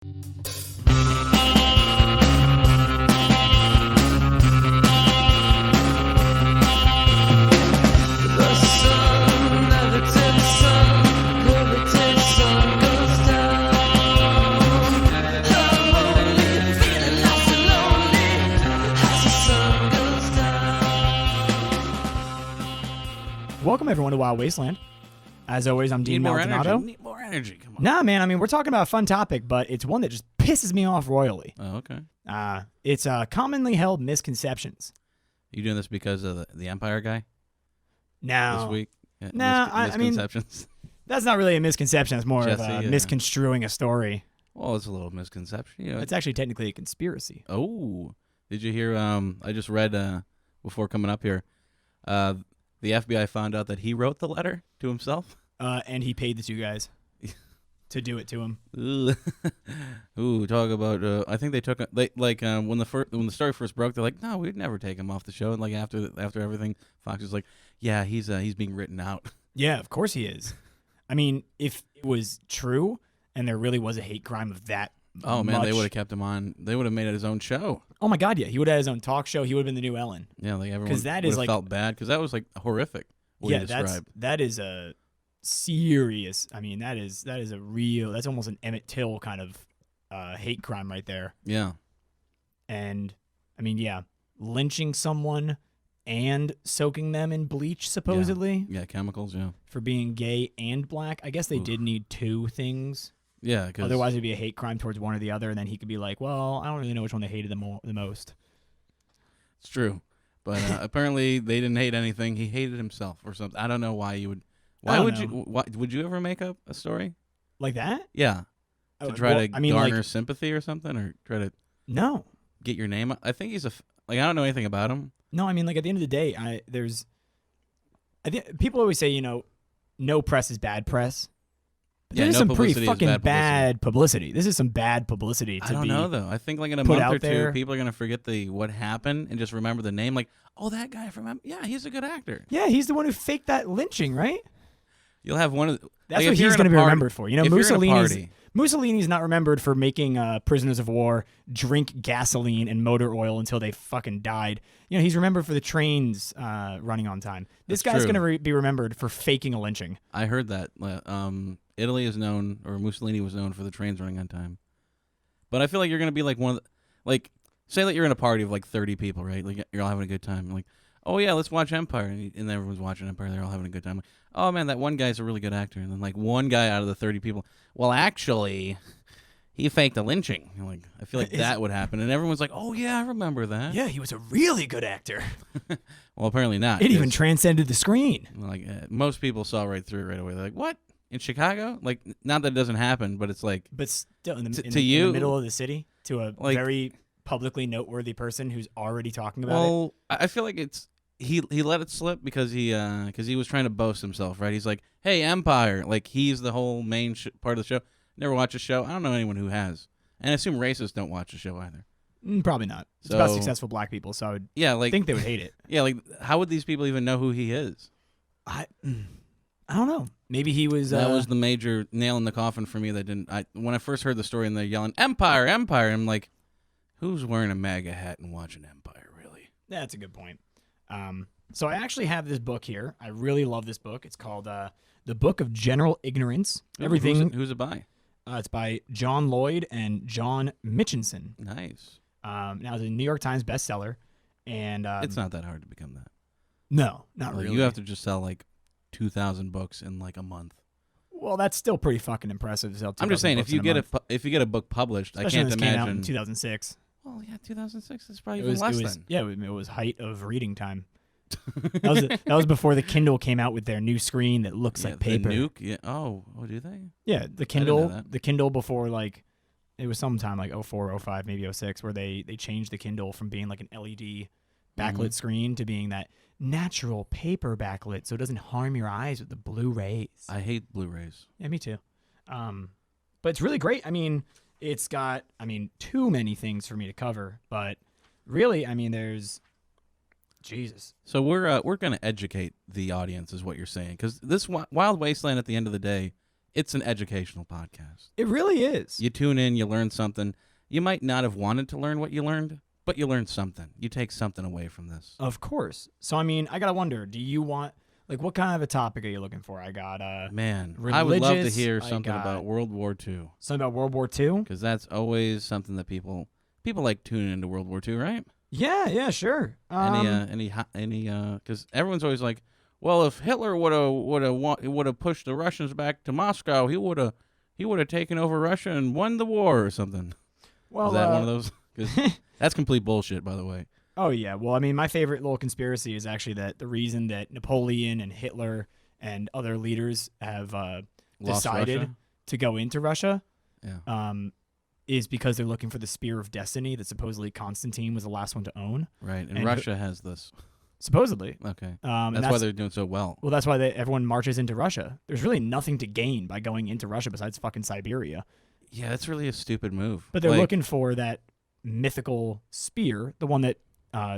Welcome, everyone, to Wild Wasteland. As always, I'm Dean Maldonado. Need more energy. Come on. Nah, man. I mean, we're talking about a fun topic, but it's one that just pisses me off royally. Oh, okay. It's commonly held misconceptions. You doing this because of the Empire guy No. this week? Yeah, No, I mean, misconceptions. that's not really a misconception. It's more Jesse, of misconstruing a story. Well, it's a little misconception. You know. It's actually technically a conspiracy. Oh, did you hear? I just read before coming up here. The FBI found out that he wrote the letter to himself. And he paid the two guys to do it to him. Ooh, talk about. I think they took when the story first broke, they're like, no, we'd never take him off the show. And like after everything, Fox was like, yeah, he's being written out. Yeah, of course he is. I mean, if it was true and there really was a hate crime of that. Oh man, they would have kept him on. They would have made it his own show. Oh my God, yeah, he would have had his own talk show. He would have been the new Ellen. Yeah, like everyone would have felt bad because that was like horrific. Yeah, that is a serious. I mean, that is a real. That's almost an Emmett Till kind of hate crime right there. Yeah, and I mean, yeah, lynching someone and soaking them in bleach supposedly. Yeah, chemicals. Yeah, for being gay and black. I guess they did need two things. Yeah, because otherwise it'd be a hate crime towards one or the other, and then he could be like, "Well, I don't really know which one they hated the most." It's true, but apparently they didn't hate anything. He hated himself or something. I don't know why you would. Why would you ever make up a story like that? Yeah, to try to garner sympathy or something, or try to get your name up. I think he's I don't know anything about him. No, I mean, like at the end of the day, I think people always say, no press is bad press. Yeah, this is some pretty fucking bad publicity. This is some bad publicity. I don't know though. I think like in a month or two, people are gonna forget what happened and just remember the name. Like, oh, that guy from he's a good actor. Yeah, he's the one who faked that lynching, right? You'll have one of that's what he's gonna be remembered for. Mussolini's not remembered for making prisoners of war drink gasoline and motor oil until they fucking died. He's remembered for the trains running on time. This guy's gonna be remembered for faking a lynching. I heard that. Italy is known, or Mussolini was known for the trains running on time. But I feel like you're going to be like one of the, like, say that you're in a party of like 30 people, right? Like, you're all having a good time. Like, oh yeah, let's watch Empire. And everyone's watching Empire. They're all having a good time. Like, oh man, that one guy's a really good actor. And then like one guy out of the 30 people, well, actually, he faked a lynching. Like, I feel like that would happen. And everyone's like, oh yeah, I remember that. Yeah, he was a really good actor. Well, apparently not. It even transcended the screen. Like, most people saw right through it right away. They're like, what? In Chicago? Like, not that it doesn't happen, but it's like... But still, in the middle of the city, to a very publicly noteworthy person who's already talking about it? Well, I feel like it's... He let it slip because he was trying to boast himself, right? He's like, hey, Empire. Like, he's the whole main part of the show. Never watched a show. I don't know anyone who has. And I assume racists don't watch the show either. Probably not. It's about successful black people, so I would think they would hate it. Yeah, like, how would these people even know who he is? I don't know. Maybe he was... That was the major nail in the coffin for me that didn't... When I first heard the story and they're yelling, Empire, Empire, I'm like, who's wearing a MAGA hat and watching Empire, really? That's a good point. So I actually have this book here. I really love this book. It's called The Book of General Ignorance. Everything. Who's it by? It's by John Lloyd and John Mitchinson. Nice. Now, it's a New York Times bestseller. And it's not that hard to become that. No, not really. You have to just sell like 2,000 books in like a month. Well, that's still pretty fucking impressive. I'm just saying, if you get a book published, especially I can't imagine. Came out in 2006. Well, yeah, 2006 is probably even less then. Yeah, it was height of reading time. that was before the Kindle came out with their new screen that looks like paper. The Nuke, yeah. Oh, do they? Yeah, the Kindle before like it was sometime like 04, 05, maybe 06, where they changed the Kindle from being like an LED backlit screen to being that natural paper backlit, so it doesn't harm your eyes with the blue rays. I hate Blu-rays. Yeah, me too. But it's really great. I mean, it's got too many things for me to cover, but really, there's Jesus. So we're going to educate the audience, is what you're saying, because this Wild Wasteland, at the end of the day, it's an educational podcast. It really is. You tune in, you learn something. You might not have wanted to learn what you learned, but you learned something. You take something away from this. Of course. So, I mean, I got to wonder, do you want, like, what kind of a topic are you looking for? I got, Man, religious, I would love to hear something about World War II. Something about World War II? Because that's always something that people like tuning into World War II, right? Yeah, sure. Because everyone's always like, well, if Hitler would have pushed the Russians back to Moscow, he would have taken over Russia and won the war or something. Well, is that one of those? 'Cause that's complete bullshit, by the way. Oh yeah. Well, I mean, my favorite little conspiracy is actually that the reason that Napoleon and Hitler and other leaders have decided to go into Russia, is because they're looking for the Spear of Destiny that supposedly Constantine was the last one to own. Right, and Russia has this. Supposedly. Okay. That's why they're doing so well. Well, that's why everyone marches into Russia. There's really nothing to gain by going into Russia besides fucking Siberia. Yeah, that's really a stupid move. But they're looking for that mythical spear, the one that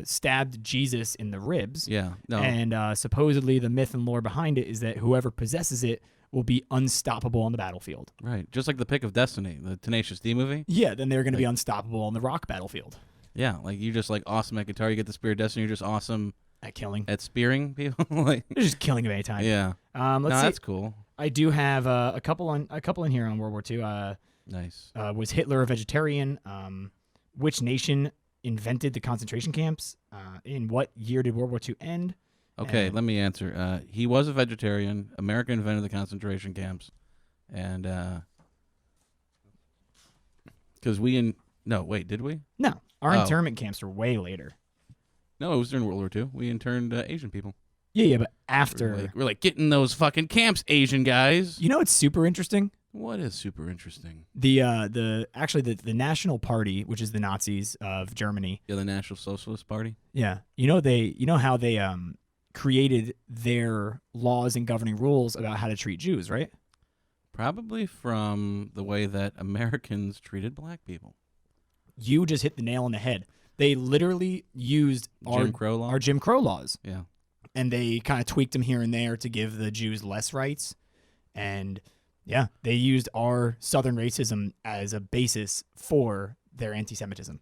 stabbed Jesus in the ribs. Yeah. No. And supposedly the myth and lore behind it is that whoever possesses it will be unstoppable on the battlefield. Right. Just like the Pick of Destiny, the Tenacious D movie. Yeah, then they're going to be unstoppable on the rock battlefield. Yeah, like you're just like awesome at guitar. You get the Spear of Destiny. You're just awesome at killing, at spearing people. Like they're just killing them anytime. Yeah. Let's see. That's cool. I do have a couple in here on World War II. Nice. Was Hitler a vegetarian? Which nation invented the concentration camps? In what year did World War II end? Okay, let me answer. He was a vegetarian. America invented the concentration camps, and because no, wait, did we? No, our internment camps were way later. No, it was during World War II. We interned Asian people. Yeah, but after we're like getting those fucking camps, Asian guys. You know what's super interesting? What is super interesting? The National Party, which is the Nazis of Germany. Yeah, the National Socialist Party. Yeah, you know how they created their laws and governing rules about how to treat Jews, right? Probably from the way that Americans treated black people. You just hit the nail on the head. They literally used our Jim Crow laws. Yeah. And they kind of tweaked them here and there to give the Jews less rights. And yeah, they used our Southern racism as a basis for their anti-Semitism.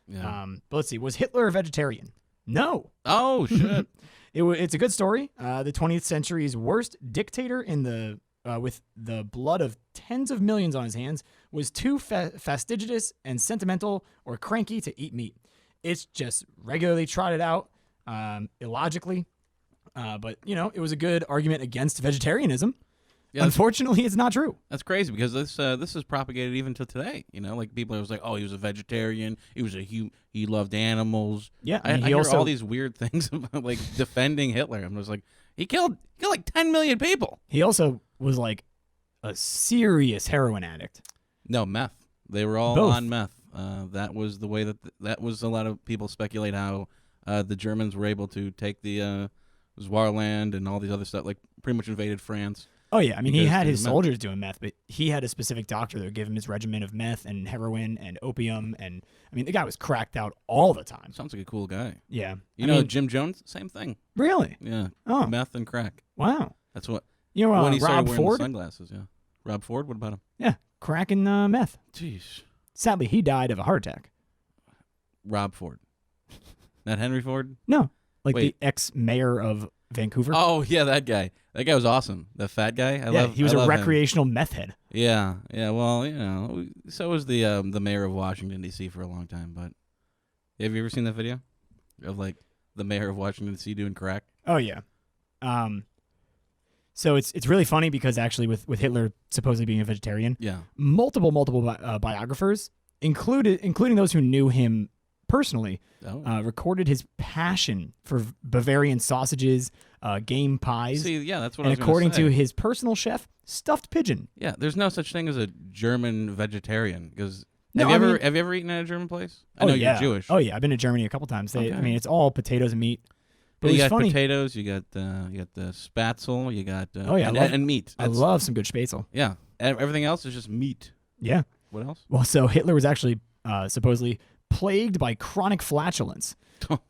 Yeah. But let's see. Was Hitler a vegetarian? No. Oh, shit. It's a good story. The 20th century's worst dictator with the blood of tens of millions on his hands was too fastidious and sentimental or cranky to eat meat. It's just regularly trotted out illogically. But, it was a good argument against vegetarianism. Yeah, unfortunately, it's not true. That's crazy because this is propagated even to today. Like people are like, oh, he was a vegetarian. He loved animals. Yeah, I hear all these weird things about like defending Hitler. I'm just like, he killed like 10 million people. He also was like a serious heroin addict. No, meth. They were all Both. on meth. That was the way that was a lot of people speculate how the Germans were able to take the Zwarland and all these other stuff, like pretty much invaded France. Oh, yeah. I mean, he had his soldiers doing meth, but he had a specific doctor that would give him his regimen of meth and heroin and opium. And, I mean, the guy was cracked out all the time. Sounds like a cool guy. Yeah. Jim Jones, same thing. Really? Yeah. Oh. Meth and crack. Wow. That's what. When he started Rob wearing Ford? the sunglasses, yeah. Rob Ford, what about him? Yeah. Crack and meth. Jeez. Sadly, he died of a heart attack. Rob Ford. Not Henry Ford? No. The ex-mayor of Vancouver. Oh, yeah, that guy. That guy was awesome. The fat guy. He was a recreational meth head. Yeah. Yeah, well, so was the mayor of Washington, D.C. for a long time. But have you ever seen that video of, like, the mayor of Washington, D.C. doing crack? Oh, yeah. So it's really funny because actually with Hitler supposedly being a vegetarian, multiple biographers, including those who knew him personally, recorded his passion for Bavarian sausages, game pies. See, yeah, that's what I was according to his personal chef, stuffed pigeon. Yeah, there's no such thing as a German vegetarian. Because have you ever eaten at a German place? I know you're Jewish. Oh yeah, I've been to Germany a couple times. I mean, it's all potatoes and meat. But you got potatoes, you got the spatzel, you got and meat. I love some good spätzle. Yeah, everything else is just meat. Yeah. What else? Well, so Hitler was actually supposedly plagued by chronic flatulence,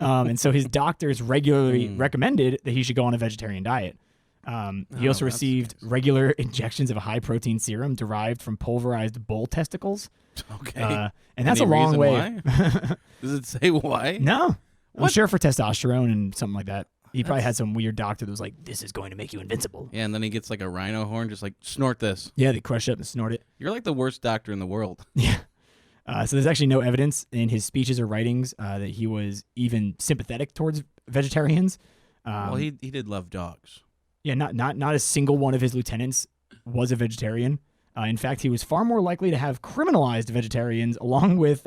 and so his doctors regularly recommended that he should go on a vegetarian diet. He also that's received nice. regular injections of a high-protein serum derived from pulverized bull testicles. Okay. And that's a long way. Why? Does it say why? No. I'm What? sure for testosterone and something like that. He probably That's- had some weird doctor that was like, this is going to make you invincible. Yeah, and then he gets like a rhino horn, just like snort this. Yeah, they crush it up and snort it. You're like the worst doctor in the world. Yeah. So there's actually no evidence in his speeches or writings that he was even sympathetic towards vegetarians. Well, he did love dogs. Yeah, not a single one of his lieutenants was a vegetarian. In fact, he was far more likely to have criminalized vegetarians along with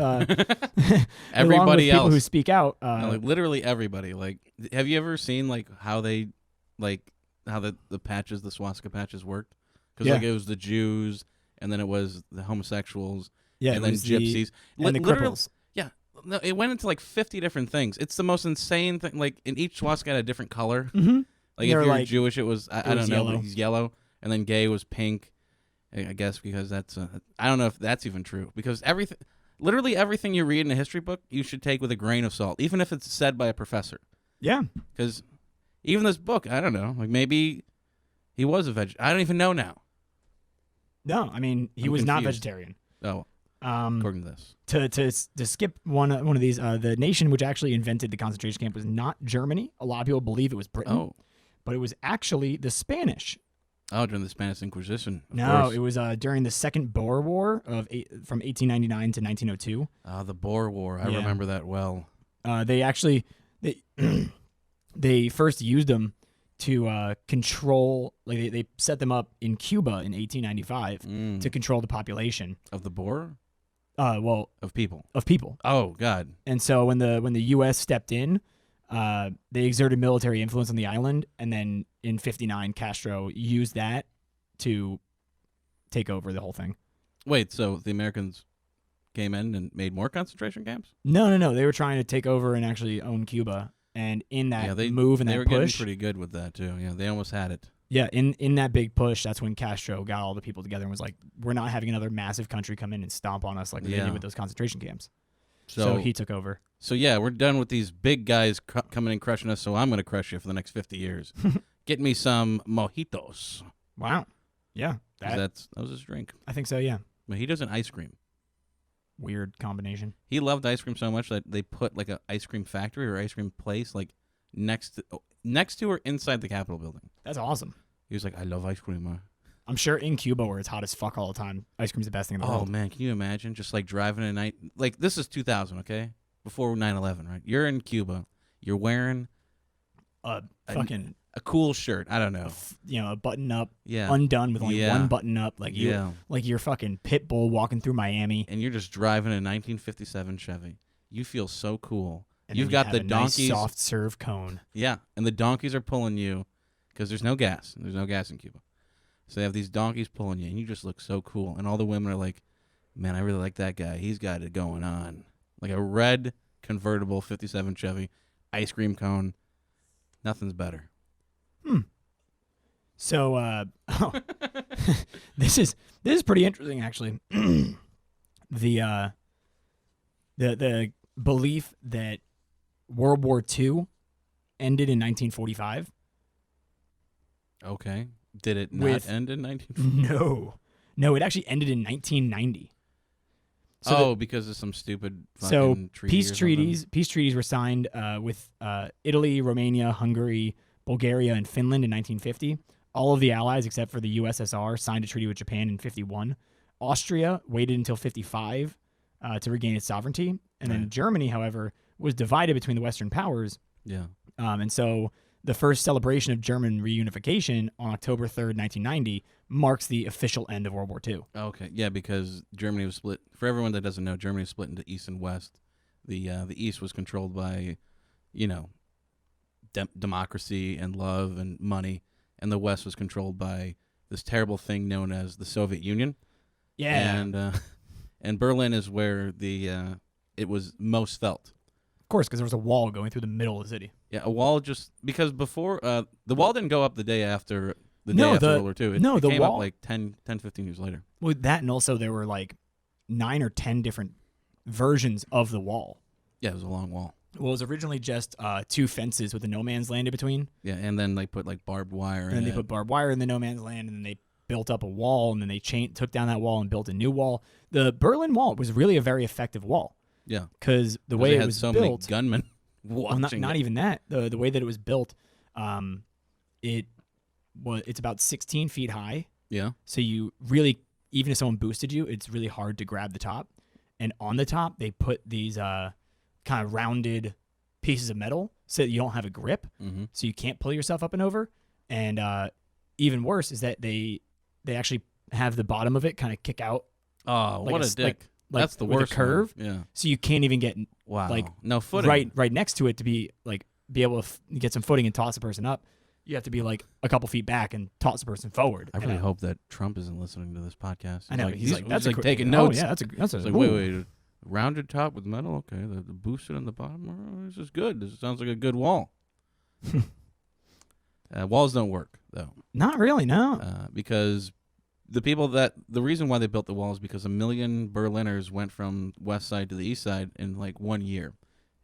Everybody people else who speak out. No, like literally everybody. Like, have you ever seen like how they how the patches, the swastika patches worked? Because Yeah. like it was the Jews, and then it was the homosexuals, Yeah, and it then was gypsies, and the literally. cripples. Yeah, no, it went into like 50 different things. It's the most insane thing. Like in each swastika had a different color. Mm-hmm. Like They if were you're like- Jewish, it was I was don't know, yellow. but he's yellow, and then gay was pink. I guess because that's I don't know if that's even true, because literally everything you read in a history book you should take with a grain of salt, even if it's said by a professor. Yeah. Because even this book, I don't know, like maybe he was a I don't even know now. No, I mean he I'm was not confused. vegetarian. Oh, Um, according to this. to skip one of these, the nation which actually invented the concentration camp was not Germany. A lot of people believe it was Britain, but it was actually the Spanish. Oh, during the Spanish Inquisition. Of No, course. it was during the Second Boer War from 1899 to 1902. The Boer War. I Yeah. remember that well. They actually they first used them to control, like they set them up in Cuba in 1895 to control the population Of the Boer? well Of people. of people. Oh, God. And so when the U.S. stepped in, they exerted military influence on the island, and then in '59, Castro used that to take over the whole thing. Wait, so the Americans came in and made more concentration camps? No. They were trying to take over and actually own Cuba. And in that move and they that were getting push, pretty good with that, too. Yeah, they almost had it. yeah, in that big push, that's when Castro got all the people together and was like, "We're not having another massive country come in and stomp on us like they did with those concentration camps." So he took over. So yeah, we're done with these big guys coming and crushing us. So I'm gonna crush you for the next 50 years. Get me some mojitos. Wow. Yeah, 'Cause that was his drink. I think so. Yeah, Mojitos and ice cream. weird combination. He loved ice cream so much that they put like a ice cream factory or ice cream place like next to or inside the Capitol building. That's awesome. He was like, I love ice cream. I'm sure in Cuba, where it's hot as fuck all the time, ice cream's the best thing in the Oh world. man, can you imagine just like driving at night? Like this is 2000, okay? Before 9/11, right? You're in Cuba. You're wearing Fucking, a cool shirt. I don't know. a button up, Yeah. undone with only Yeah. one button up, like you, Yeah. like you're fucking pit bull walking through Miami. And you're just driving a 1957 Chevy. You feel so cool. And You've then got you the have a nice donkeys. soft serve cone. Yeah, and the donkeys are pulling you because there's no gas. There's no gas in Cuba. So they have these donkeys pulling you, and you just look so cool. And all the women are like, man, I really like that guy. He's got it going on. Like a red convertible 57 Chevy, ice cream cone. Nothing's better. So, this is pretty interesting, actually. The belief that World War II ended in 1945. Okay. Did it not With- end in 1940? No, it actually ended in 1990. Because of some stupid So fucking treaty peace or treaties were signed with Italy, Romania, Hungary, Bulgaria, and Finland in 1950. All of the allies except for the USSR signed a treaty with Japan in 51. Austria waited until 55 to regain its sovereignty, and then Right. Germany, however, was divided between the Western powers. Yeah. And so the first celebration of German reunification on October 3rd, 1990, marks the official end of World War II. Okay. Yeah, because Germany was split. For everyone that doesn't know, Germany was split into East and West. The East was controlled by, democracy and love and money, and the West was controlled by this terrible thing known as the Soviet Union. Yeah. And Berlin is where it was most felt. Of course, because there was a wall going through the middle of the city. Yeah, a wall because before the wall didn't go up the day after No, World War II. It the came wall up like 10, 15 years later. Well, that, and also there were like 9 or 10 different versions of the wall. Yeah, it was a long wall. Well, it was originally just 2 fences with a no man's land in between. Yeah, and then they put like barbed wire. And then they put barbed wire in the no man's land, and then they built up a wall, and then they took down that wall and built a new wall. The Berlin Wall was really a very effective wall. Yeah, because the way it was so built, many gunmen. Well, not even that. The way that it was built, it's about 16 feet high. Yeah. So you really, even if someone boosted you, it's really hard to grab the top. And on the top, they put these kind of rounded pieces of metal so that you don't have a grip, so you can't pull yourself up and over. And even worse is that they actually have the bottom of it kind of kick out. Oh, what a dick! That's the worst. A curve. Yeah. So you can't even get no footing right next to it to be able to get some footing and toss a person up. You have to be like a couple feet back and toss the person forward. I really hope that Trump isn't listening to this podcast. I know he's taking notes. Oh, yeah, that's like wait, rounded top with metal. Okay, the boosted on the bottom. Oh, this is good. This sounds like a good wall. Walls don't work though. Not really, no. Because the reason why they built the wall is because 1 million Berliners went from west side to the east side in like 1 year,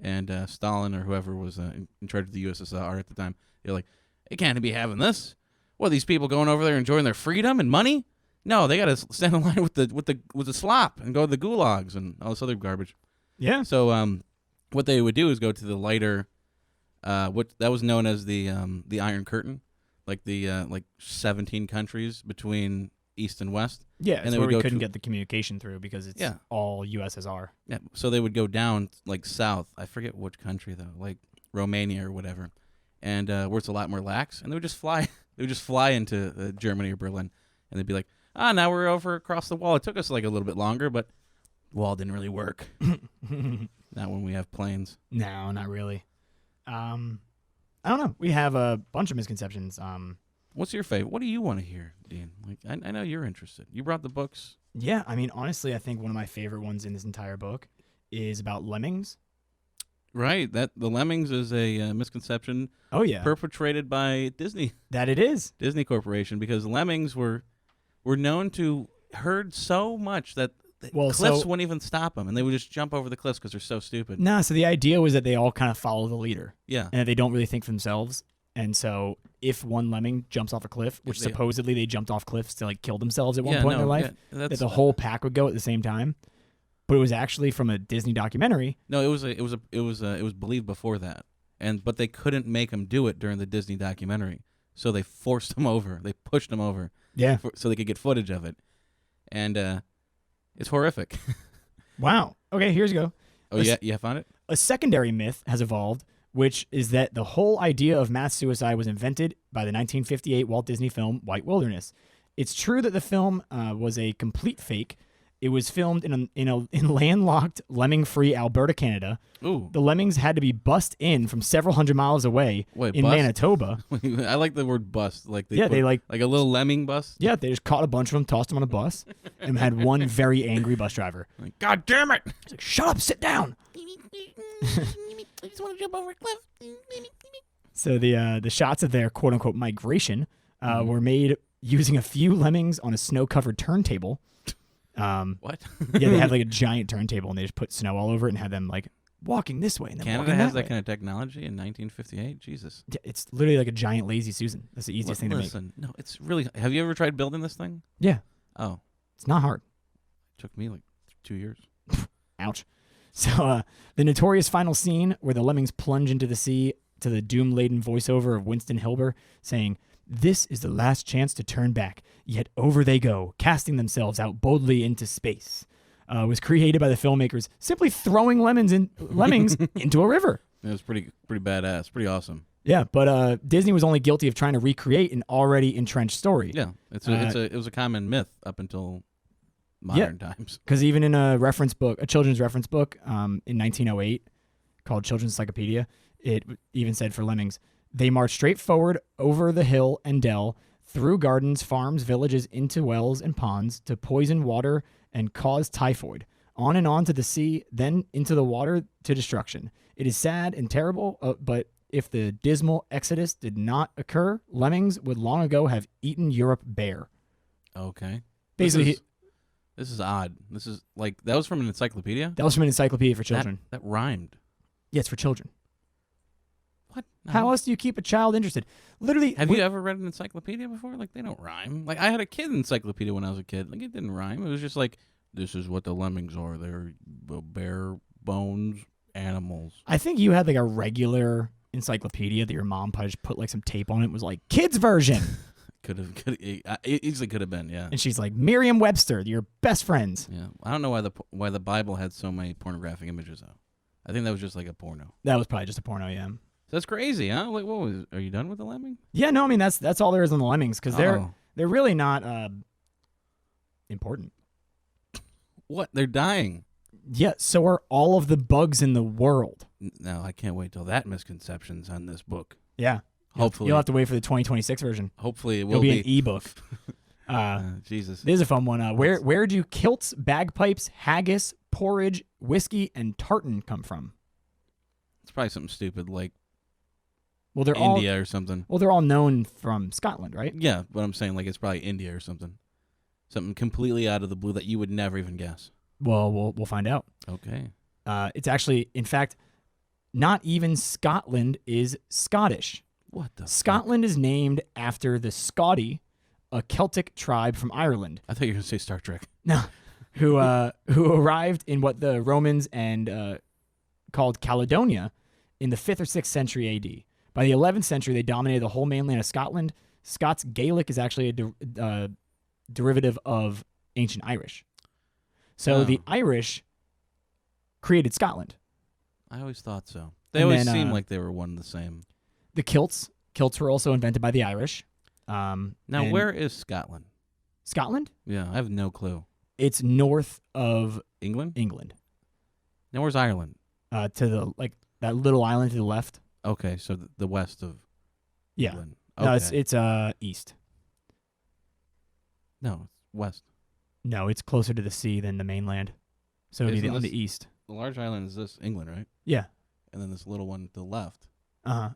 and Stalin or whoever was in charge of the USSR at the time, they're like, they can't be having this. What, these people going over there enjoying their freedom and money? No, they got to stand in line with the slop and go to the gulags and all this other garbage. Yeah. So what they would do is go to the lighter, what that was known as the Iron Curtain, like the 17 countries between East and West. Yeah, and where we couldn't get the communication through because it's all USSR. Yeah, so they would go down like south. I forget which country though, like Romania or whatever, and where it's a lot more lax. And they would just fly. They would just fly into Germany or Berlin, and they'd be like, now we're over across the wall. It took us like a little bit longer, but the wall didn't really work. Not when we have planes. No, not really. I don't know. We have a bunch of misconceptions. What's your favorite? What do you want to hear, Dean? Like, I know you're interested. You brought the books. Yeah, I mean, honestly, I think one of my favorite ones in this entire book is about lemmings. Right. That the lemmings is a misconception. Oh yeah. Perpetrated by Disney. That it is. Disney Corporation, because lemmings were known to herd so much that cliffs wouldn't even stop them, and they would just jump over the cliffs because they're so stupid. No, so the idea was that they all kind of follow the leader. Yeah. And that they don't really think for themselves. And so if one lemming jumps off a cliff, which supposedly they jumped off cliffs to like kill themselves at one point in their life, that the whole pack would go at the same time. But it was actually from a Disney documentary. No, it was believed before that, but they couldn't make them do it during the Disney documentary, so they forced them over. They pushed them over. Yeah. So they could get footage of it, and it's horrific. Wow. Okay, here's you go. Oh yeah, you found it. A secondary myth has evolved, which is that the whole idea of mass suicide was invented by the 1958 Walt Disney film White Wilderness. It's true that the film was a complete fake. It was filmed in landlocked, lemming-free Alberta, Canada. Ooh. The lemmings had to be bussed in from several hundred miles away in Manitoba. I like the word bust. Like they like a little lemming bus. Yeah, they just caught a bunch of them, tossed them on a bus, and had one very angry bus driver. Like, God damn it! He's like, shut up, sit down. I just want to jump over a cliff. So the shots of their quote-unquote migration were made using a few lemmings on a snow-covered turntable. What? Yeah, they had like a giant turntable, and they just put snow all over it and had them like walking this way and then Canada walking has that kind of technology in 1958. Jesus. Yeah, it's literally like a giant lazy Susan. That's the easiest thing to make. No, it's really. Have you ever tried building this thing? Yeah. Oh, it's not hard. It took me like 2 years. Ouch. So the notorious final scene where the lemmings plunge into the sea to the doom-laden voiceover of Winston Hilber saying, "This is the last chance to turn back, yet over they go, casting themselves out boldly into space," was created by the filmmakers simply throwing lemmings into a river. It was pretty badass, pretty awesome. Yeah, but Disney was only guilty of trying to recreate an already entrenched story. Yeah, it was a common myth up until modern times. Because even in a children's reference book, in 1908, called Children's Encyclopedia, it even said for lemmings, they marched straight forward over the hill and dell, through gardens, farms, villages, into wells and ponds, to poison water and cause typhoid, on and on to the sea, then into the water to destruction. It is sad and terrible, but if the dismal exodus did not occur, lemmings would long ago have eaten Europe bare. Okay. Basically, this is odd. This is like, that was from an encyclopedia? That was from an encyclopedia for children. That rhymed. Yeah, it's for children. What? No. How else do you keep a child interested? Literally. Have you ever read an encyclopedia before? Like, they don't rhyme. Like, I had a kid encyclopedia when I was a kid. Like, it didn't rhyme. It was just like, this is what the lemmings are. They're bare bones animals. I think you had like a regular encyclopedia that your mom probably just put like some tape on it. Was like kids version. It easily could have been, yeah. And she's like Merriam-Webster, your best friends. Yeah, I don't know why the Bible had so many pornographic images though. I think that was just like a porno. That was probably just a porno, yeah. That's crazy, huh? Like, what was? Are you done with the lemming? Yeah, no, I mean that's all there is on the lemmings because they're really not important. What? They're dying. Yeah, so are all of the bugs in the world. No, I can't wait till that misconceptions on this book. Yeah. Hopefully. You'll have to wait for the 2026 version. Hopefully it will It'll be an ebook. Jesus. This is a fun one. Where do kilts, bagpipes, haggis, porridge, whiskey, and tartan come from? It's probably something stupid like they're India or something. Well, they're all known from Scotland, right? Yeah, but I'm saying like it's probably India or something. Something completely out of the blue that you would never even guess. Well, we'll find out. Okay. It's actually, in fact, not even Scotland is Scottish. What the Scotland is named after the Scoti, a Celtic tribe from Ireland. I thought you were going to say Star Trek. No, who arrived in what the Romans and called Caledonia in the 5th or 6th century AD. By the 11th century, they dominated the whole mainland of Scotland. Scots Gaelic is actually a derivative of ancient Irish. So the Irish created Scotland. I always thought so. They always seemed like they were one and the same. The kilts were also invented by the Irish. Now, where is Scotland? Scotland? Yeah, I have no clue. It's north of England. Now, where's Ireland? To the that little island to the left. Okay, so the west of England. No, Okay. it's east. No, it's west. No, it's closer to the sea than the mainland. So it'd be on the east. The large island is this England, right? Yeah. And then this little one to the left.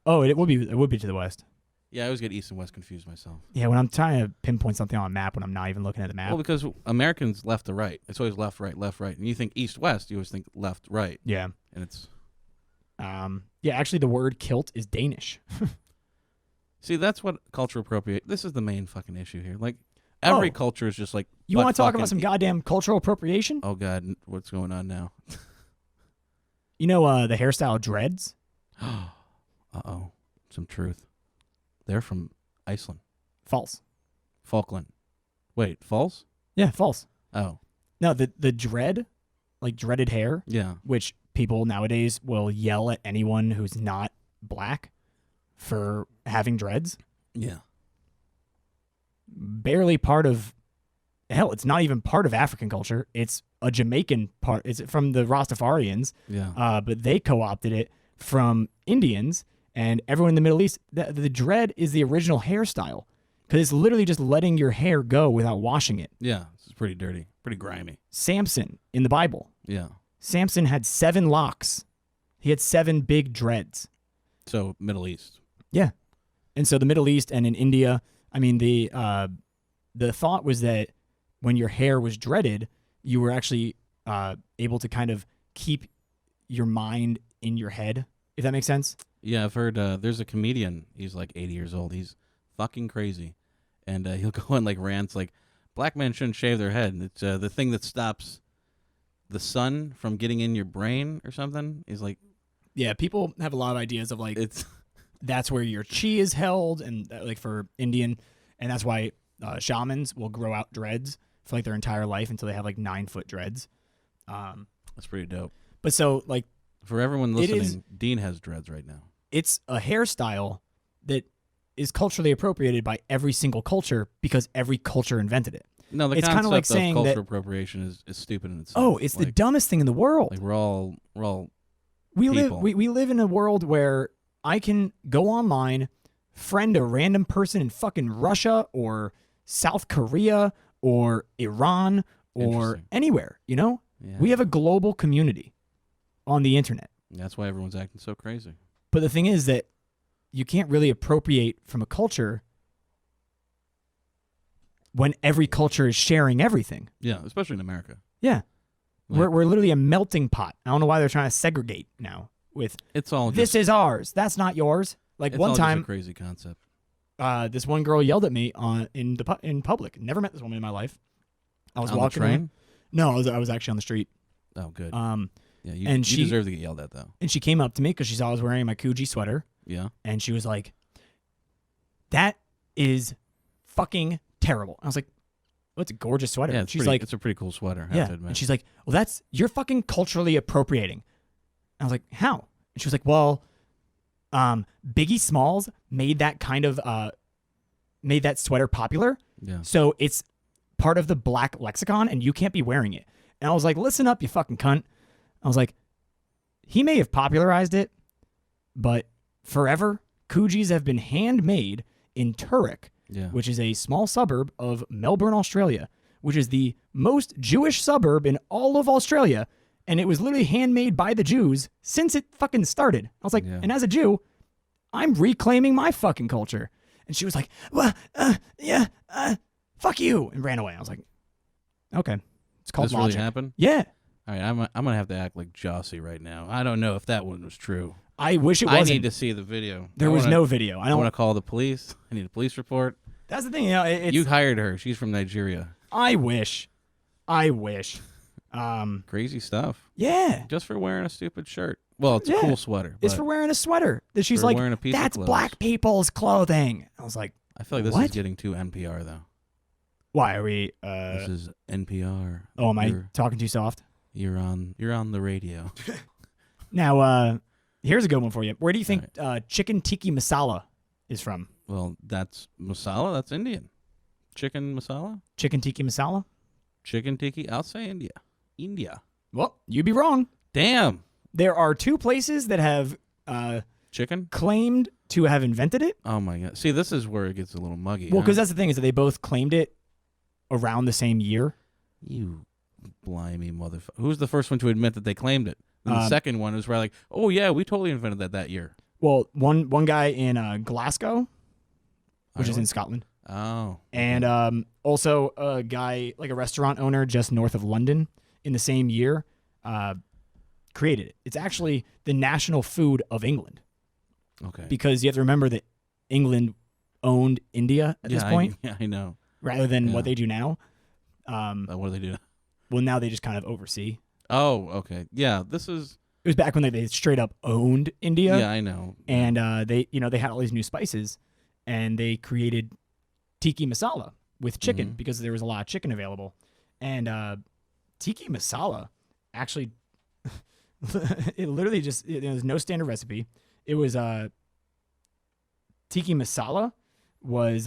Oh, it would be to the west. Yeah, I always get east and west confused myself. Yeah, when I'm trying to pinpoint something on a map when I'm not even looking at the map. Well, because Americans left to right. It's always left, right, left, right. And you think east, west, you always think left, right. Yeah. And it's yeah, actually the word kilt is Danish. See, that's what cultural appropriation. This is the main fucking issue here. Like every culture is just like you want to talk about some goddamn cultural appropriation? Oh god, what's going on now? You know the hairstyle dreads? Uh-oh. Some truth. They're from Iceland. False. Falkland. Wait, false? Yeah, false. Oh. No, the dread, like dreaded hair, yeah, which people nowadays will yell at anyone who's not black for having dreads. Yeah. Barely part of, hell, it's not even part of African culture. It's a Jamaican part. It's from the Rastafarians. Yeah. But they co-opted it from Indians and everyone in the Middle East. The dread is the original hairstyle because it's literally just letting your hair go without washing it. Yeah. It's pretty dirty, pretty grimy. Samson in the Bible. Yeah. Samson had 7 locks. He had 7 big dreads. So Middle East. Yeah. And so the Middle East and in India, I mean, the thought was that when your hair was dreaded, you were actually able to kind of keep your mind in your head, if that makes sense. Yeah, I've heard there's a comedian. He's like 80 years old. He's fucking crazy. And he'll go on like rants like, black men shouldn't shave their head. It's the thing that stops the sun from getting in your brain or something. He's like... Yeah, people have a lot of ideas of like... That's where your chi is held, and like for Indian, and that's why shamans will grow out dreads for like their entire life until they have like 9-foot dreads. That's pretty dope. But so like for everyone listening, Dean has dreads right now. It's a hairstyle that is culturally appropriated by every single culture because every culture invented it. No, the it's concept like saying of cultural that, appropriation is stupid in itself. Oh, it's like, the dumbest thing in the world. Like we're all we people. live in a world where I can go online, friend a random person in fucking Russia or South Korea or Iran or anywhere, you know? Yeah. We have a global community on the internet. That's why everyone's acting so crazy. But the thing is that you can't really appropriate from a culture when every culture is sharing everything. Yeah, especially in America. Yeah. Like, we're literally a melting pot. I don't know why they're trying to segregate now. with it's all this is ours. That's not yours. Like it's one all time, just a crazy concept. This one girl yelled at me in public. Never met this woman in my life. I was on walking. The train? No, I was actually on the street. Oh, good. Yeah, you and she deserve to get yelled at though. And she came up to me because she saw I was wearing my Coogee sweater. Yeah. And she was like, "That is fucking terrible." I was like, "Well, it's a gorgeous sweater." Yeah, she's like, it's a pretty cool sweater. I "Yeah." have to admit. And she's like, "Well, you're fucking culturally appropriating." I was like, "How?" And she was like, "Well, Biggie Smalls made that kind of made that sweater popular. Yeah. So it's part of the black lexicon, and you can't be wearing it." And I was like, "Listen up, you fucking cunt." I was like, he may have popularized it, but forever, Coogees have been handmade in Turek, which is a small suburb of Melbourne, Australia, which is the most Jewish suburb in all of Australia. And it was literally handmade by the Jews since it fucking started. I was like, and as a Jew, I'm reclaiming my fucking culture. And she was like, "Well, fuck you," and ran away. I was like, okay. It's called this logic. Really happened? Yeah. All right, I'm gonna have to act like Jossie right now. I don't know if that one was true. I wish it wasn't. I need to see the video. There was no video. I want to call the police. I need a police report. That's the thing. You know, you hired her. She's from Nigeria. I wish. Crazy stuff. Yeah. Just for wearing a stupid shirt. Well, it's a cool sweater. It's for wearing a sweater. That she's like, that's black people's clothing. I was like, I feel like this is getting too NPR though. Why are we? This is NPR. Oh, am I talking too soft? You're on the radio. Now, here's a good one for you. Where do you think chicken tikka masala is from? Well, that's masala. That's Indian. Chicken masala? Chicken tikka masala? Chicken tikka? I'll say India. India. Well, you'd be wrong. Damn. There are two places that have chicken claimed to have invented it. Oh, my God. See, this is where it gets a little muggy. Well, because that's the thing is that they both claimed it around the same year. You blimey motherfucker. Who's the first one to admit that they claimed it? And the second one was where like, oh, yeah, we totally invented that year. Well, one guy in Glasgow, which is in Scotland. Oh. And also a guy, like a restaurant owner just north of London in the same year, created it. It's actually the national food of England. Okay. Because you have to remember that England owned India at this point. I know. Rather than what they do now. What do they do? Well, now they just kind of oversee. Oh, okay. Yeah, it was back when they straight up owned India. Yeah, I know. And they had all these new spices, and they created tikka masala with chicken because there was a lot of chicken available. And tikka masala actually, it literally just there's no standard recipe. It was tikka masala was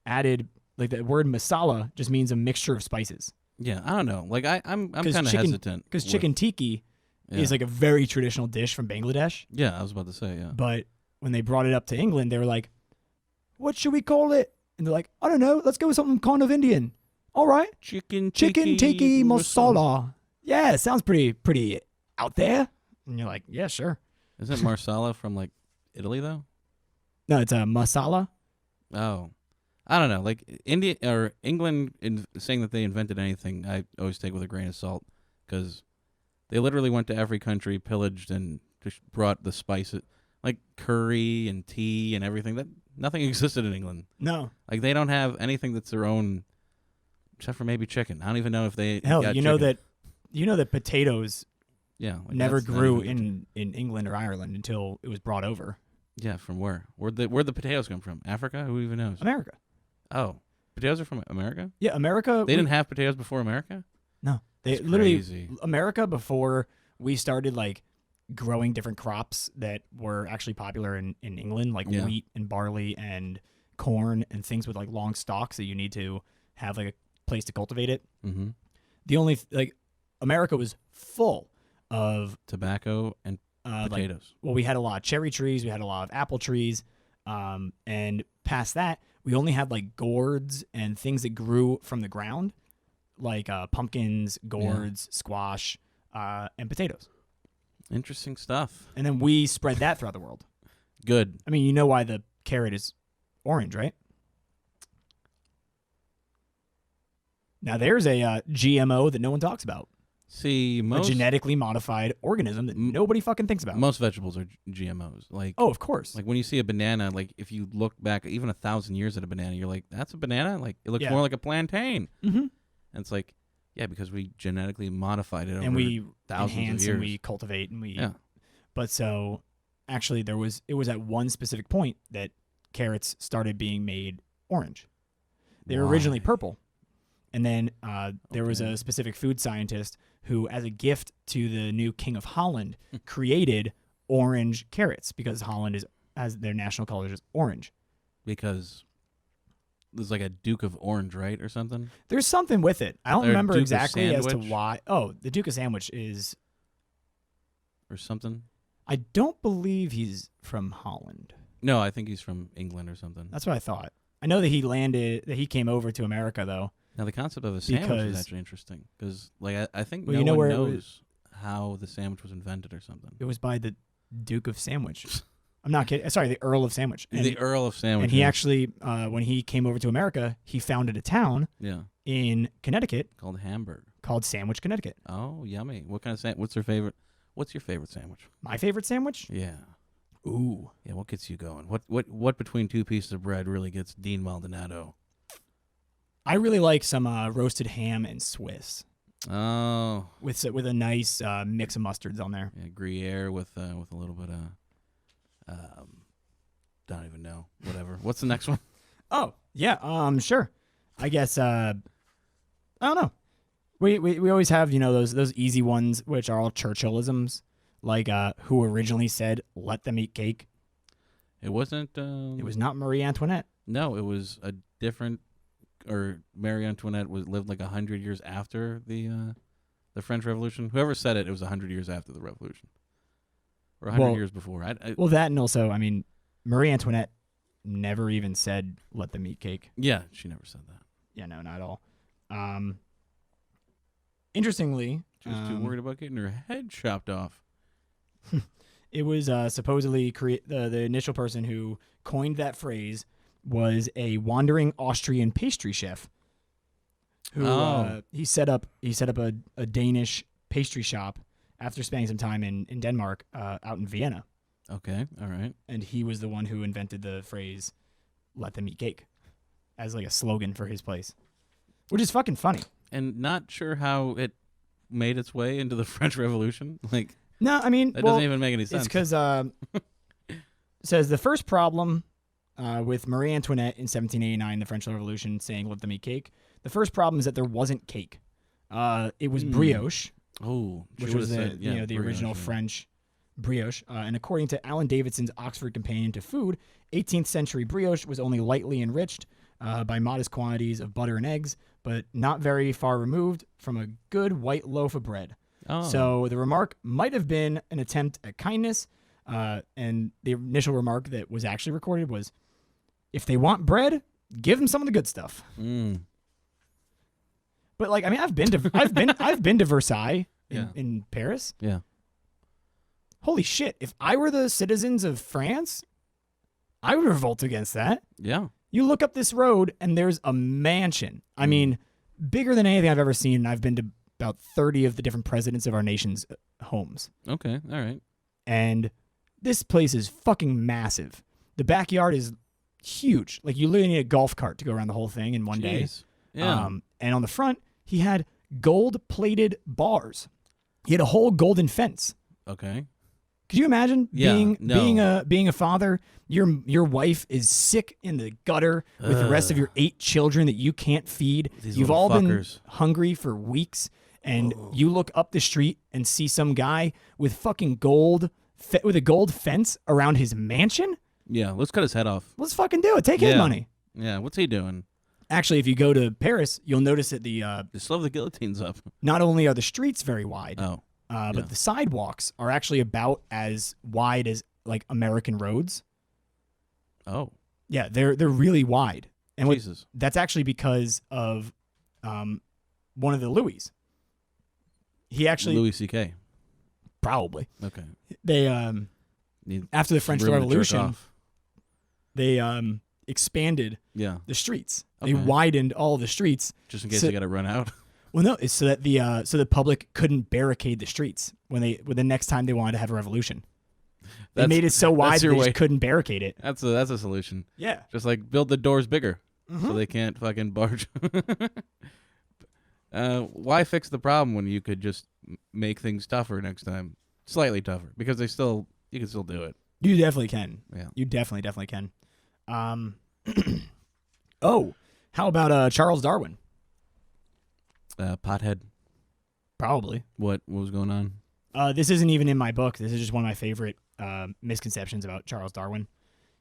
added. Like the word masala just means a mixture of spices. Yeah, I don't know. Like I'm kind of hesitant because chicken tikka is like a very traditional dish from Bangladesh. Yeah, I was about to say But when they brought it up to England, they were like, "What should we call it?" And they're like, "I don't know. Let's go with something kind of Indian." All right, chicken tikka masala. Yeah, it sounds pretty out there. And you're like, "Yeah, sure." Isn't marsala from like Italy though? No, it's a masala. Oh. I don't know, like India or England in saying that they invented anything, I always take with a grain of salt because they literally went to every country, pillaged, and just brought the spices, like curry and tea and everything. That nothing existed in England. No, like they don't have anything that's their own, except for maybe chicken. I don't even know if they. Hell, you know that potatoes. Yeah, like never grew in England or Ireland until it was brought over. Yeah, from where? Where'd the potatoes come from? Africa? Who even knows? America. Oh, potatoes are from America? Yeah, America. They didn't have potatoes before America? No. They literally, America before we started like growing different crops that were actually popular in England, like wheat and barley and corn and things with like long stalks that you need to have like a place to cultivate it. Mm-hmm. The only, America was full of tobacco and potatoes. We had a lot of cherry trees. We had a lot of apple trees. And past that, we only had like gourds and things that grew from the ground, like pumpkins, gourds, squash, and potatoes. Interesting stuff. And then we spread that throughout the world. Good. I mean, you know why the carrot is orange, right? Now there's a GMO that no one talks about. See, a genetically modified organism that nobody fucking thinks about. Most vegetables are GMOs. Like, oh, of course. Like when you see a banana, like if you look back even 1,000 years at a banana, you're like, that's a banana? Like it looks more like a plantain. Mm-hmm. And it's like, yeah, because we genetically modified it over and we thousands enhance of years. and we cultivate and we. Yeah. But so actually, it was at one specific point that carrots started being made orange. They were originally purple. And then there was a specific food scientist who, as a gift to the new King of Holland, created orange carrots because Holland has their national color is orange. Because there's like a Duke of Orange, right, or something? There's something with it. I don't remember Duke exactly as to why. Oh, the Duke of Sandwich is... Or something? I don't believe he's from Holland. No, I think he's from England or something. That's what I thought. I know that he came over to America, though. Now, the concept of a sandwich is actually interesting because, like, I think no one knows how the sandwich was invented or something. It was by the Duke of Sandwich. I'm not kidding. Sorry, the Earl of Sandwich. And, the Earl of Sandwich. And he actually, when he came over to America, he founded a town in Connecticut called Hamburg. Called Sandwich, Connecticut. Oh, yummy. What kind of sandwich? What's your favorite? What's your favorite sandwich? My favorite sandwich? Yeah. Ooh. Yeah, what gets you going? What between two pieces of bread really gets Dean Maldonado? I really like some roasted ham and Swiss. Oh. With a nice mix of mustards on there. Yeah, Gruyere with a little bit of don't even know. Whatever. What's the next one? Oh, yeah, sure. I guess I don't know. We always have, those easy ones which are all Churchillisms, like who originally said let them eat cake. It wasn't it was not Marie Antoinette. No, it was a different or Marie Antoinette lived like 100 years after the French Revolution. Whoever said it was 100 years after the Revolution, or 100 years before. Well, that and also, I mean, Marie Antoinette never even said "let them eat cake." Yeah, she never said that. Yeah, no, not at all. Interestingly, she was too worried about getting her head chopped off. It was supposedly the initial person who coined that phrase was a wandering Austrian pastry chef who he set up a Danish pastry shop after spending some time in Denmark out in Vienna. Okay, all right. And he was the one who invented the phrase "let them eat cake" as like a slogan for his place, which is fucking funny. And not sure how it made its way into the French Revolution. Like, no, I mean, that doesn't even make any sense. It's because it says the first problem with Marie Antoinette in 1789, the French Revolution, saying "let them eat cake." The first problem is that there wasn't cake. It was brioche. Oh, which was the original French brioche. And according to Alan Davidson's Oxford Companion to Food, 18th century brioche was only lightly enriched by modest quantities of butter and eggs, but not very far removed from a good white loaf of bread. Oh. So the remark might have been an attempt at kindness, and the initial remark that was actually recorded was, "If they want bread, give them some of the good stuff." Mm. But like, I mean, I've been to Versailles in Paris. Yeah. Holy shit! If I were the citizens of France, I would revolt against that. Yeah. You look up this road and there's a mansion. I mean, bigger than anything I've ever seen. And I've been to about 30 of the different presidents of our nation's homes. Okay, all right. And this place is fucking massive. The backyard is huge. Like, you literally need a golf cart to go around the whole thing in one day. Yeah. And on the front, he had gold-plated bars. He had a whole golden fence. Okay. Could you imagine being a father? Your wife is sick in the gutter with the rest of your 8 children that you can't feed. You've all been hungry for weeks, and you look up the street and see some guy with fucking with a gold fence around his mansion. Yeah, let's cut his head off. Let's fucking do it. Take his money. Yeah, what's he doing? Actually, if you go to Paris, you'll notice that they still have the guillotines up. Not only are the streets very wide. But the sidewalks are actually about as wide as like American roads. Oh. Yeah, they're really wide. And Jesus. That's actually because of one of the Louis. He actually Louis C.K. Probably. Okay. They after the French Revolution, they expanded the streets. Okay. They widened all the streets just in case they got to run out. Well, no, it's so that the public couldn't barricade the streets when the next time they wanted to have a revolution. They made it so wide that they just couldn't barricade it. That's a solution. Yeah. Just like build the doors bigger so they can't fucking barge. Why fix the problem when you could just make things tougher next time? Slightly tougher, because you can still do it. You definitely can. Yeah. You definitely can. Oh, how about Charles Darwin? Pothead. Probably. What was going on? This isn't even in my book. This is just one of my favorite misconceptions about Charles Darwin.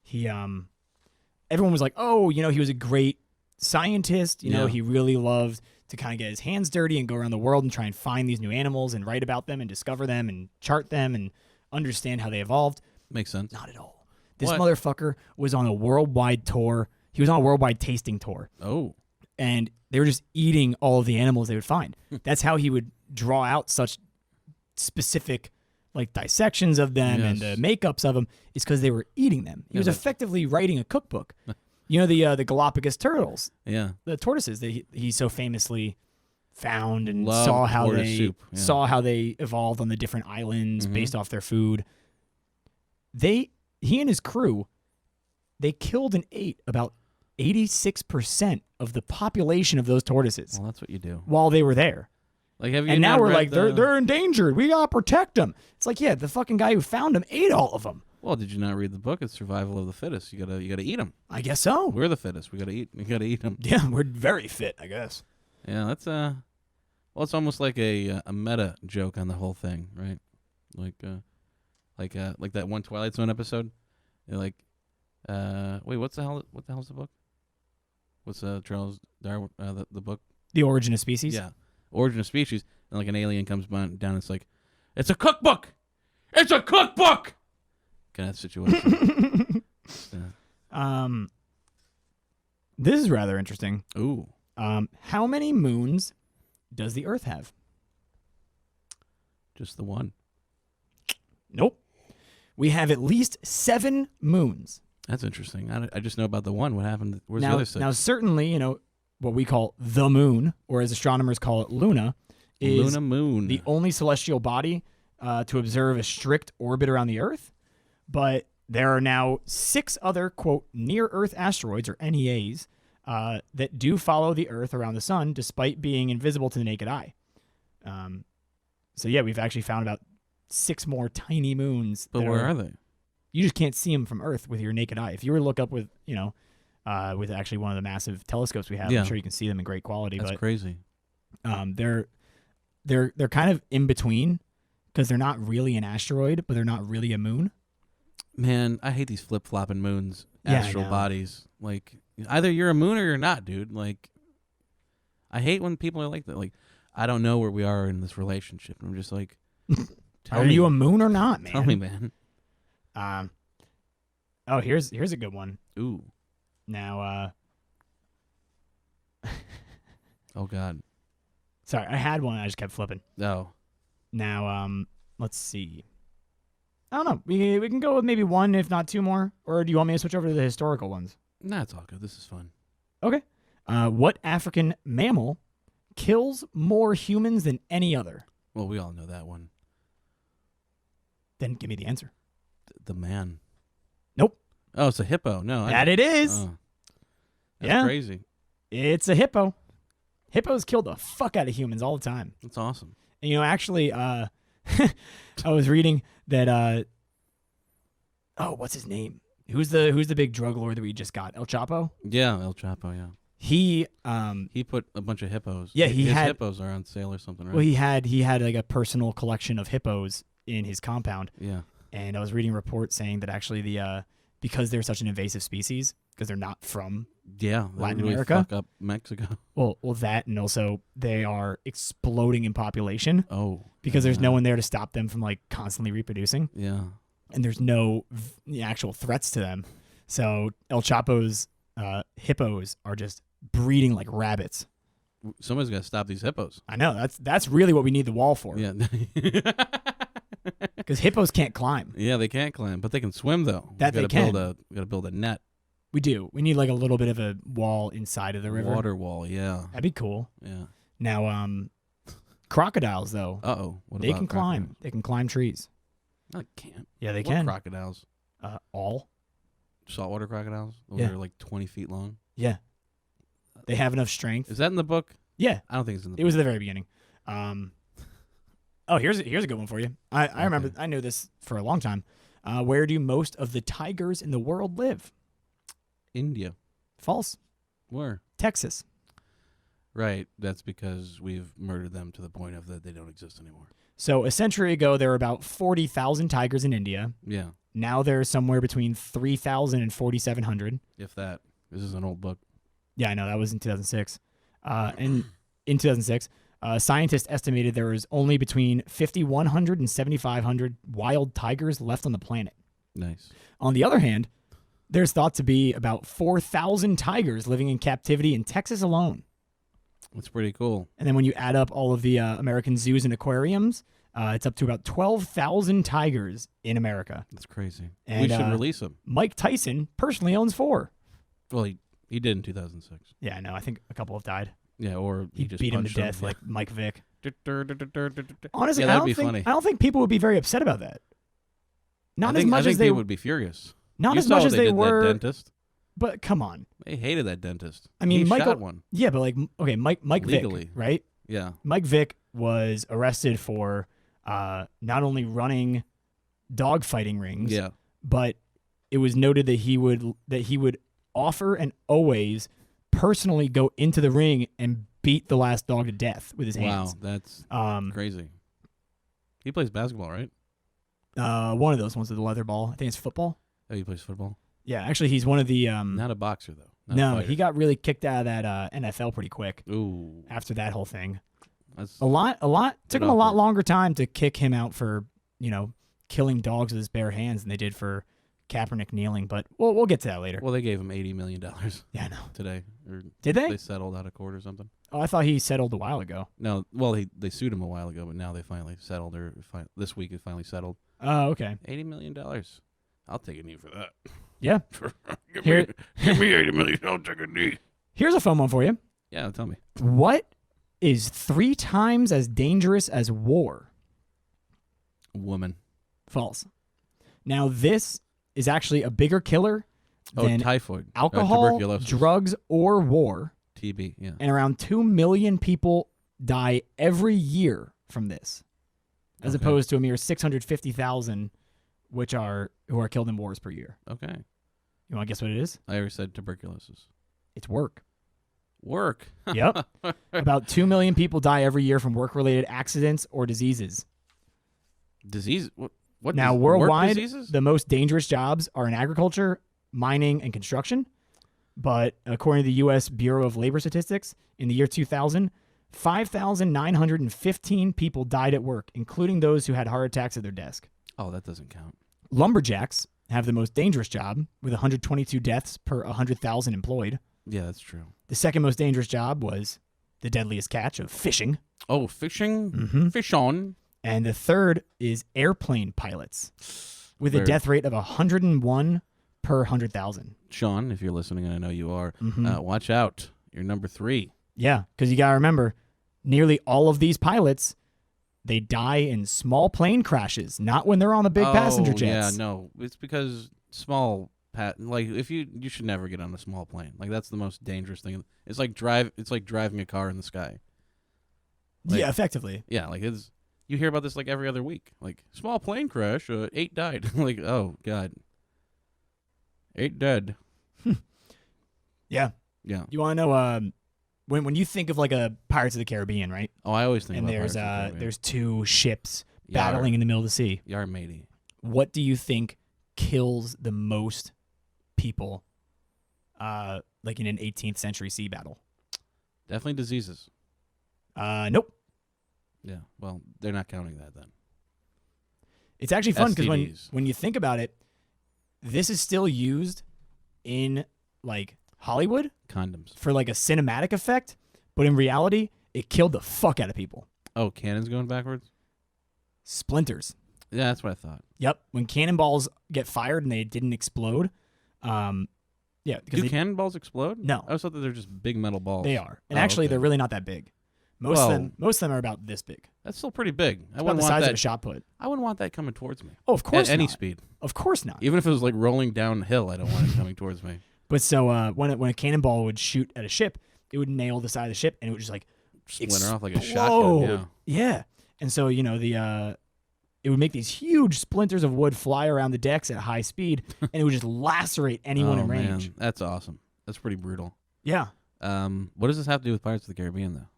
He, everyone was like, oh, he was a great scientist. You know, he really loved to kind of get his hands dirty and go around the world and try and find these new animals and write about them and discover them and chart them and understand how they evolved. Makes sense. Not at all. This motherfucker was on a worldwide tour. He was on a worldwide tasting tour. Oh. And they were just eating all of the animals they would find. That's how he would draw out such specific like dissections of them and the makeups of them, is because they were eating them. He was effectively writing a cookbook. The Galapagos turtles. Yeah. The tortoises that he so famously found and Loved saw how they evolved on the different islands based off their food. He and his crew, they killed and ate about 86% of the population of those tortoises. Well, that's what you do. While they were there. Like, have you? And now we're like, they're endangered. We gotta protect them. It's like, yeah, the fucking guy who found them ate all of them. Well, did you not read the book? It's Survival of the Fittest. You gotta eat them. I guess so. We're the fittest. We gotta eat them. Yeah, we're very fit, I guess. Yeah, that's well, it's almost like a meta joke on the whole thing, right? Like that one Twilight Zone episode. You're like, wait, what the hell's the book? What's Charles Darwin the book? The Origin of Species. Yeah, Origin of Species. And like an alien comes down, and it's like, it's a cookbook. It's a cookbook. Kind of situation. This is rather interesting. Ooh. How many moons does the Earth have? Just the one. Nope. We have at least 7 moons. That's interesting. I just know about the one. What happened? Where's the other 6? Now, certainly, what we call the moon, or as astronomers call it, Luna, is Luna moon, the only celestial body to observe a strict orbit around the Earth. But there are now 6 other, quote, near-Earth asteroids, or NEAs, that do follow the Earth around the sun, despite being invisible to the naked eye. So, yeah, we've actually found about 6 more tiny moons. But where are they? You just can't see them from Earth with your naked eye. If you were to look up with, with actually one of the massive telescopes we have, I'm sure you can see them in great quality. That's crazy. They're kind of in between, because they're not really an asteroid, but they're not really a moon. Man, I hate these flip-flopping moons, astral bodies. Like, either you're a moon or you're not, dude. Like, I hate when people are like that. Like, I don't know where we are in this relationship. I'm just like, are you a moon or not, man? Tell me, man. Oh, here's a good one. Ooh. Now, oh God. Sorry, I had one. I just kept flipping. Oh. Now, let's see. I don't know. We can go with maybe 1, if not 2 more. Or do you want me to switch over to the historical ones? Nah, it's all good. This is fun. Okay. What African mammal kills more humans than any other? Well, we all know that one. Then give me the answer. The man. Nope. Oh, it's a hippo. No. That it is. Oh. That's crazy. It's a hippo. Hippos kill the fuck out of humans all the time. That's awesome. And, actually, I was reading that, what's his name? Who's the big drug lord that we just got? El Chapo? Yeah, El Chapo, yeah. He put a bunch of hippos. Yeah, his hippos are on sale or something, right? Well, he had like a personal collection of hippos in his compound. Yeah. And I was reading a report saying that actually because they're such an invasive species, because they're not from Latin America. Fuck up Mexico. Well, that, and also they are exploding in population. Oh. Because there's no one there to stop them from like constantly reproducing. Yeah. And there's no actual threats to them. So El Chapo's hippos are just breeding like rabbits. Somebody's got to stop these hippos. I know. That's really what we need the wall for. Yeah. Because hippos can't climb. Yeah, they can't climb, but they can swim though. That they can. We got to build a net. We do. We need like a little bit of a wall inside of the river. Water wall, yeah. That'd be cool. Yeah. Now, crocodiles though, What they about can climb. crocodiles? They can climb trees. No, they can't. Yeah, they What can. crocodiles? All. Saltwater crocodiles? Those Yeah. are like 20 feet long. Yeah. They have enough strength. Is that in the book? Yeah. I don't think it's in the book. It was at the very beginning. Here's a good one for you. I remember. I knew this for a long time. Where do most of the tigers in the world live? India. False. Where? Texas. Right. That's because we've murdered them to the point of that they don't exist anymore. So a century ago, there were about 40,000 tigers in India. Yeah. Now there's somewhere between 3,000 and 4,700. If that. This is an old book. Yeah, I know. That was in 2006. And in 2006, scientists estimated there was only between 5,100 and 7,500 wild tigers left on the planet. Nice. On the other hand, there's thought to be about 4,000 tigers living in captivity in Texas alone. That's pretty cool. And then when you add up all of the American zoos and aquariums, it's up to about 12,000 tigers in America. That's crazy. And, we should release them. Mike Tyson personally owns 4. Well, he did in 2006. Yeah, no, I think a couple have died. Yeah, or He just beat him to punched death Yeah. like Mike Vick. Honestly, Honestly, yeah, that'd be funny. I don't think people would be very upset about that. Not as much I think as they people would be furious. Not You as saw much what as they they did to were. that dentist. But come on. They hated that dentist. I mean, he Michael. shot one. Yeah, but like, okay, Mike Legally. Vick, right? Yeah. Mike Vick was arrested for not only running dogfighting rings, Yeah. but it was noted that he would offer and always personally go into the ring and beat the last dog to death with his hands. Wow, that's Um, crazy. He plays basketball, right? one of those ones with the leather ball. I think it's football. Oh, he plays football. Yeah, actually, he's one of the. Not a boxer though. Not a No, fighter. he got really kicked out of that NFL pretty quick Ooh, after that whole thing. that's A lot took him a lot awkward. longer time to kick him out for killing dogs with his bare hands than they did for Kaepernick kneeling. But we'll get to that later. Well, they gave him $80 million Yeah, I know. today, or Did they? they settled out of court or something. Oh, I thought he settled a while ago. No, well, they sued him a while ago, but now they finally settled. Or this week it finally settled. Oh, okay. $80 million. I'll take a knee for that. Yeah. give Here- me $80 million. I'll take a knee. Here's a fun one for you. Yeah, tell me. What is 3 times as dangerous as war? Woman. False. Now, this is actually a bigger killer than typhoid. alcohol, Tuberculosis. drugs, or war. TB. Yeah. And around 2 million people die every year from this, as Okay. opposed to a mere 650,000 who are killed in wars per year. Okay. You want to guess what it is? I already said tuberculosis. It's work. Work. Yep. About 2 million people die every year from work-related accidents or diseases. Disease. What? Now, work worldwide, diseases? the most dangerous jobs are in agriculture, mining, and construction. But according to the U.S. Bureau of Labor Statistics, in the year 2000, 5,915 people died at work, including those who had heart attacks at their desk. Oh, that doesn't count. Lumberjacks have the most dangerous job, with 122 deaths per 100,000 employed. Yeah, that's true. The second most dangerous job was the deadliest catch of fishing. Oh, fishing? Mm-hmm. Fish on. And the third is airplane pilots, with a Very- death rate of 101 per 100,000. Sean, if you're listening, and I know you are, Mhm. watch out. You're number 3. Yeah, because you got to remember, nearly all of these pilots, they die in small plane crashes, not when they're on the big passenger jets. Yeah, no. It's because small like if you should never get on a small plane. Like that's the most dangerous thing. It's like driving a car in the sky. Like, yeah, effectively. Yeah, like you hear about this like every other week. Like small plane crash, 8 died. Like, oh god. 8 dead. Yeah. Yeah. You want to know when you think of like a Pirates of the Caribbean, right? Oh, I always think And about Pirates of the Caribbean. there's 2 ships Yar. battling in the middle of the sea. Yar matey. What do you think kills the most people like in an 18th century sea battle? Definitely diseases. Nope. Yeah. Well, they're not counting that then. It's actually fun because STDs. when you think about it, this is still used in like Hollywood Condoms. for like a cinematic effect, but in reality, it killed the fuck out of people. Oh, cannons going backwards? Splinters. Yeah, that's what I thought. Yep. When cannonballs get fired and they didn't explode, yeah. Because Do cannonballs explode? No. I always thought that they're just big metal balls. they are. And Oh, actually, okay. they're really not that big. Most of them are about this big. That's still pretty big. It's about the size of a shot put. I wouldn't want that coming towards me. Oh, of course at any not. speed. Of course not. Even if it was like rolling downhill, I don't want it coming towards me. But so when a cannonball would shoot at a ship, it would nail the side of the ship, and it would just like splinter off like a shotgun. Yeah. And so it would make these huge splinters of wood fly around the decks at high speed, and it would just lacerate anyone in range. Man. That's awesome. That's pretty brutal. Yeah. What does this have to do with Pirates of the Caribbean, though?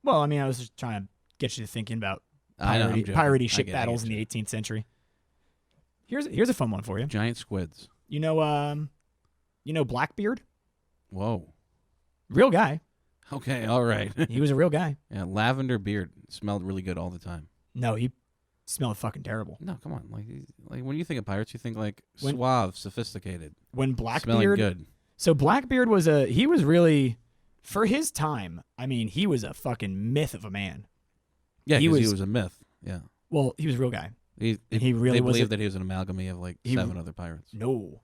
Well, I mean, I was just trying to get you to thinking about piratey ship battles in the 18th century. Here's a fun one for you. Giant squids. You know Blackbeard? Whoa. Real guy. Okay, all right. He was a real guy. Yeah, lavender beard. Smelled really good all the time. No, he smelled fucking terrible. No, come on. Like when you think of pirates, you think like suave, sophisticated. When Blackbeard, smelling good. So Blackbeard was really, for his time, I mean, he was a fucking myth of a man. Yeah, he was a myth. Yeah. Well, he was a real guy. They believed that he was an amalgamy of like 7 other pirates. No.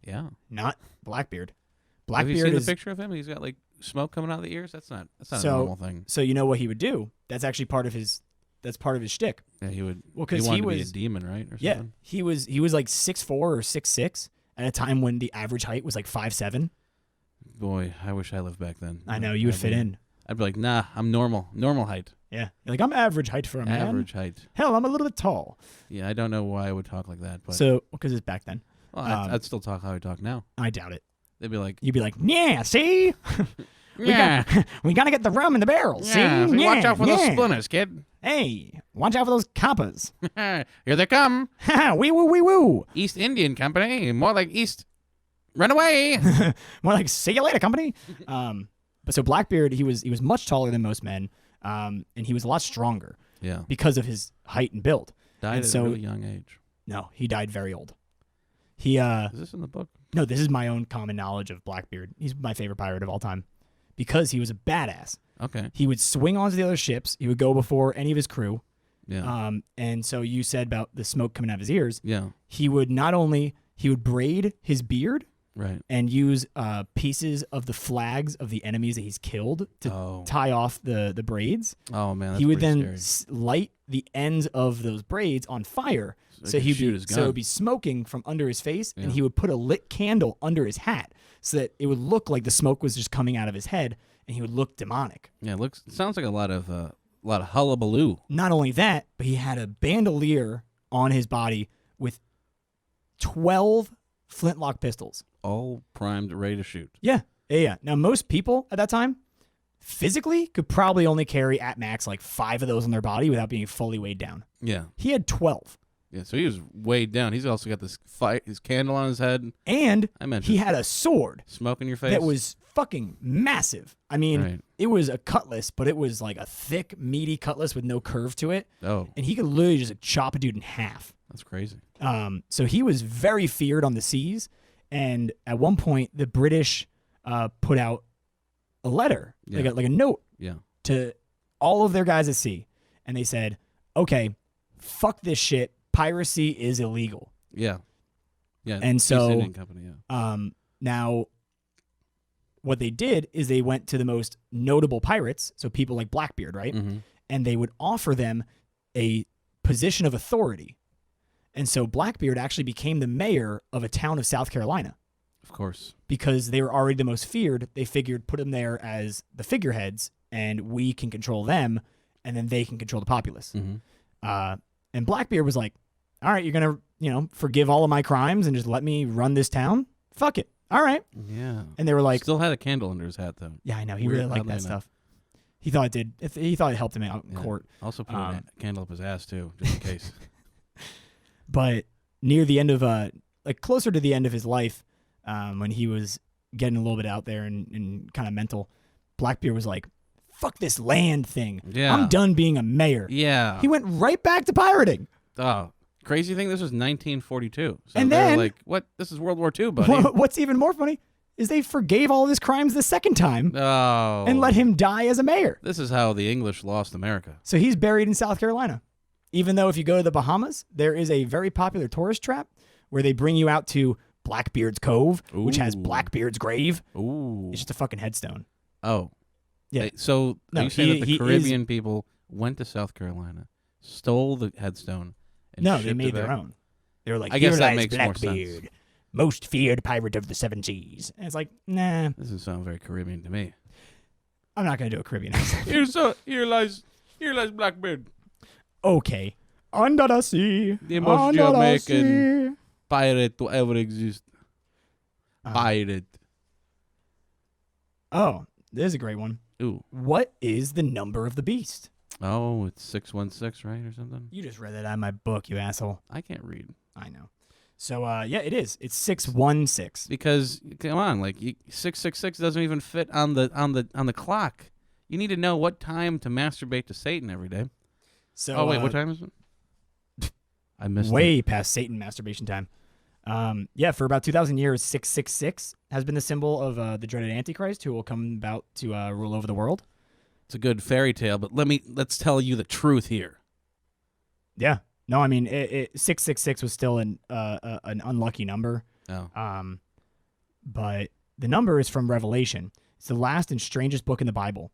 Yeah. Not Blackbeard. Have you seen the picture of him? He's got like smoke coming out of the ears. That's not a normal thing. So you know what he would do? That's actually part of his shtick. Yeah, he would. Well, because he was to be a demon, right? Or something? He was like 6'4" or 6'6" at a time when the average height was like 5'7". Boy, I wish I lived back then. I know you would fit in. I'd be like, nah, I'm normal height. Yeah, you're like I'm average height for a man. Average height. Hell, I'm a little bit tall. Yeah, I don't know why I would talk like that, but because it's back then. Well, I'd still talk how I talk now. I doubt it. They'd be like, you'd be like, yeah, see, we gotta get the rum in the barrel. Yeah, see, watch out for those splinters, kid. Hey, watch out for those coppers. Here they come. Wee woo, wee woo. East Indian Company, more like East. Run away. More like see you later, company. But so Blackbeard, he was much taller than most men, and he was a lot stronger. Yeah. Because of his height and build. Died at a really young age. No, he died very old. He Is this in the book? No, this is my own common knowledge of Blackbeard. He's my favorite pirate of all time because he was a badass. Okay. He would swing onto the other ships. He would go before any of his crew. Yeah. And so you said about the smoke coming out of his ears. Yeah. He would braid his beard. Right. And use pieces of the flags of the enemies that he's killed to tie off the braids. Oh, man, that's he would then scary. light the ends of those braids on fire. So it would be smoking from under his face, and he would put a lit candle under his hat so that it would look like the smoke was just coming out of his head, and he would look demonic. Yeah, it sounds like a lot of hullabaloo. Not only that, but he had a bandolier on his body with 12 flintlock pistols. All primed, ready to shoot. Yeah. Now, most people at that time physically could probably only carry at max like 5 of those on their body without being fully weighed down. Yeah. He had 12. Yeah, so he was weighed down. He's also got his candle on his head. And he had a sword. Smoke in your face. That was fucking massive. I mean, It was a cutlass, but it was like a thick, meaty cutlass with no curve to it. Oh. And he could literally just chop a dude in half. That's crazy. So he was very feared on the seas. And at one point, the British put out a letter, like a note to all of their guys at sea. And they said, okay, fuck this shit. Piracy is illegal. Yeah. Yeah. And so, Indian Company, now what they did is they went to the most notable pirates, so people like Blackbeard, right? Mm-hmm. And they would offer them a position of authority. And so Blackbeard actually became the mayor of a town of South Carolina. Of course. Because they were already the most feared, they figured put them there as the figureheads, and we can control them, and then they can control the populace. Mm-hmm. And Blackbeard was like, all right, you're going to, forgive all of my crimes and just let me run this town? Fuck it. All right. Yeah. And they were like... Still had a candle under his hat, though. Yeah, I know. He really liked that stuff. He thought it did. He thought it helped him out in court. Also put a candle up his ass, too, just in case. But near the end of... closer to the end of his life, when he was getting a little bit out there and kind of mental, Blackbeard was like, fuck this land thing. Yeah. I'm done being a mayor. Yeah. He went right back to pirating. Oh, crazy thing, this was 1942. So and then, then, like, what? This is World War II, buddy. What's even more funny is they forgave all of his crimes the second time and let him die as a mayor. This is how the English lost America. So he's buried in South Carolina. Even though if you go to the Bahamas, there is a very popular tourist trap where they bring you out to Blackbeard's Cove, which has Blackbeard's grave. Ooh. It's just a fucking headstone. Oh. Yeah. So No, you saying that the he Caribbean people went to South Carolina, stole the headstone, and No, shipped they it made their back? own. They were like, I guess here that lies makes more sense. Blackbeard, most feared pirate of the seven seas. And it's like, nah, This doesn't sound very Caribbean to me. I'm not gonna do a Caribbean accent. Here lies Blackbeard. Okay. Under the sea. The most under Jamaican the sea. pirate to ever exist. Pirate. Oh, this is a great one. Ooh. What is the number of the beast? Oh, it's 616, right, or something? You just read that out of my book, you asshole. I can't read. I know. So, yeah, it is. It's 616. Because come on, like 666 doesn't even fit on the clock. You need to know what time to masturbate to Satan every day. So, Oh wait, what time is it? I missed way it. past Satan masturbation time. Yeah, for about 2,000 years, 666 has been the symbol of the dreaded Antichrist, who will come about to rule over the world. It's a good fairy tale, but let's tell you the truth here. Yeah. No, I mean, 666 was still an unlucky number. Oh. But the number is from Revelation. It's the last and strangest book in the Bible.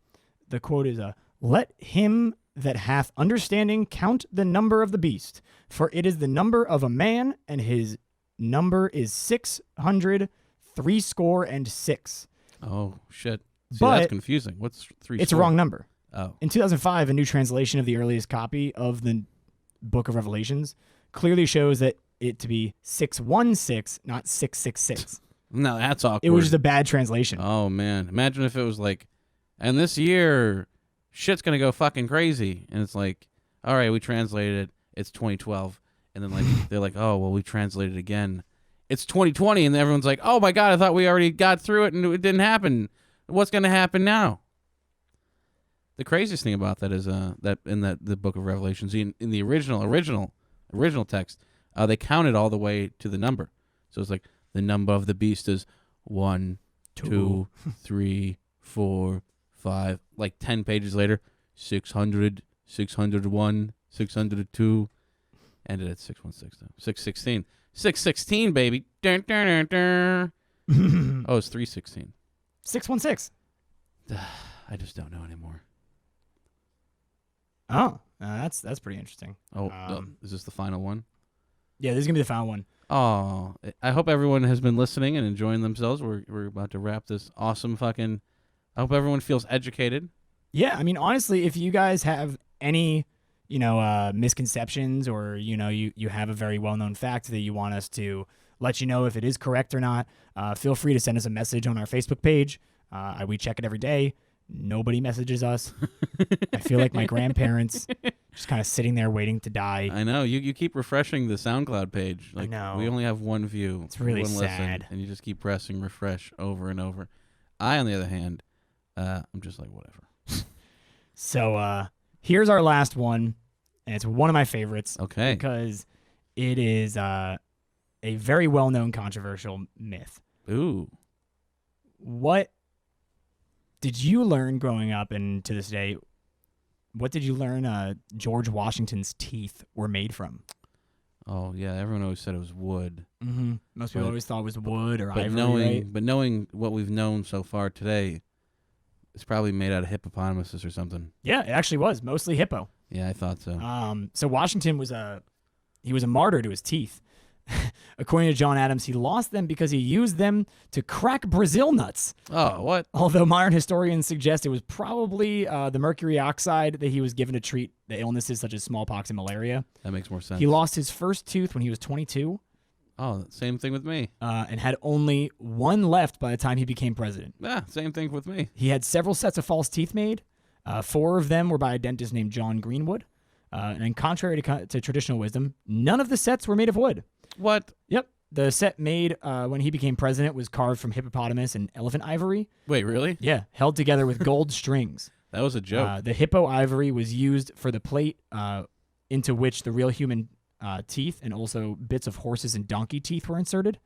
The quote is, let him that hath understanding count the number of the beast, for it is the number of a man, and his number is 666. Oh shit. See, But that's confusing. What's 3? It's a wrong number. Oh. In 2005, a new translation of the earliest copy of the Book of Revelations clearly shows that it to be 616, not 666. No, that's awkward. It was just a bad translation. Oh man, imagine if it was like, and this year, shit's gonna go fucking crazy, and it's like, all right, we translated it. It's 2012, and then like they're like, oh well, we translated it again. It's 2020, and everyone's like, oh my god, I thought we already got through it, and it didn't happen. What's gonna happen now? The craziest thing about that is that in the Book of Revelations, in the original text, they counted all the way to the number. So it's like the number of the beast is 1, 2, 3, 4, 5. Like 10 pages later, 600, 601, 602. Ended at 616 though. 616. 616, baby. Dun, dun, dun, dun. Oh, it's 316. 616. I just don't know anymore. Oh, that's pretty interesting. Oh, is this the final one? Yeah, this is gonna be the final one. Oh, I hope everyone has been listening and enjoying themselves. We're about to wrap this awesome fucking. I hope everyone feels educated. Yeah, I mean, honestly, if you guys have any, misconceptions, or you have a very well-known fact that you want us to let you know if it is correct or not, feel free to send us a message on our Facebook page. We check it every day. Nobody messages us. I feel like my grandparents just kind of sitting there waiting to die. I know. You keep refreshing the SoundCloud page. Like, I know. We only have one view. It's really one sad. Listen, and you just keep pressing refresh over and over. I, on the other hand, I'm just like, whatever. So here's our last one, and it's one of my favorites. Okay. Because it is a very well-known controversial myth. Ooh. What did you learn growing up, and to this day, what did you learn George Washington's teeth were made from? Oh, yeah. Everyone always said it was wood. Mm-hmm. Most people always thought it was wood or ivory, But knowing what we've known so far today, it's probably made out of hippopotamuses or something. Yeah, it actually was. Mostly hippo. Yeah, I thought so. So Washington was a martyr to his teeth. According to John Adams, he lost them because he used them to crack Brazil nuts. Oh, what? Although modern historians suggest it was probably the mercury oxide that he was given to treat the illnesses such as smallpox and malaria. That makes more sense. He lost his first tooth when he was 22. Oh, same thing with me. And had only one left by the time he became president. Yeah, same thing with me. He had several sets of false teeth made. 4 of them were by a dentist named John Greenwood. And contrary to traditional wisdom, none of the sets were made of wood. What? Yep. The set made when he became president was carved from hippopotamus and elephant ivory. Wait, really? Yeah, held together with gold strings. That was a joke. The hippo ivory was used for the plate into which the real human teeth and also bits of horses and donkey teeth were inserted.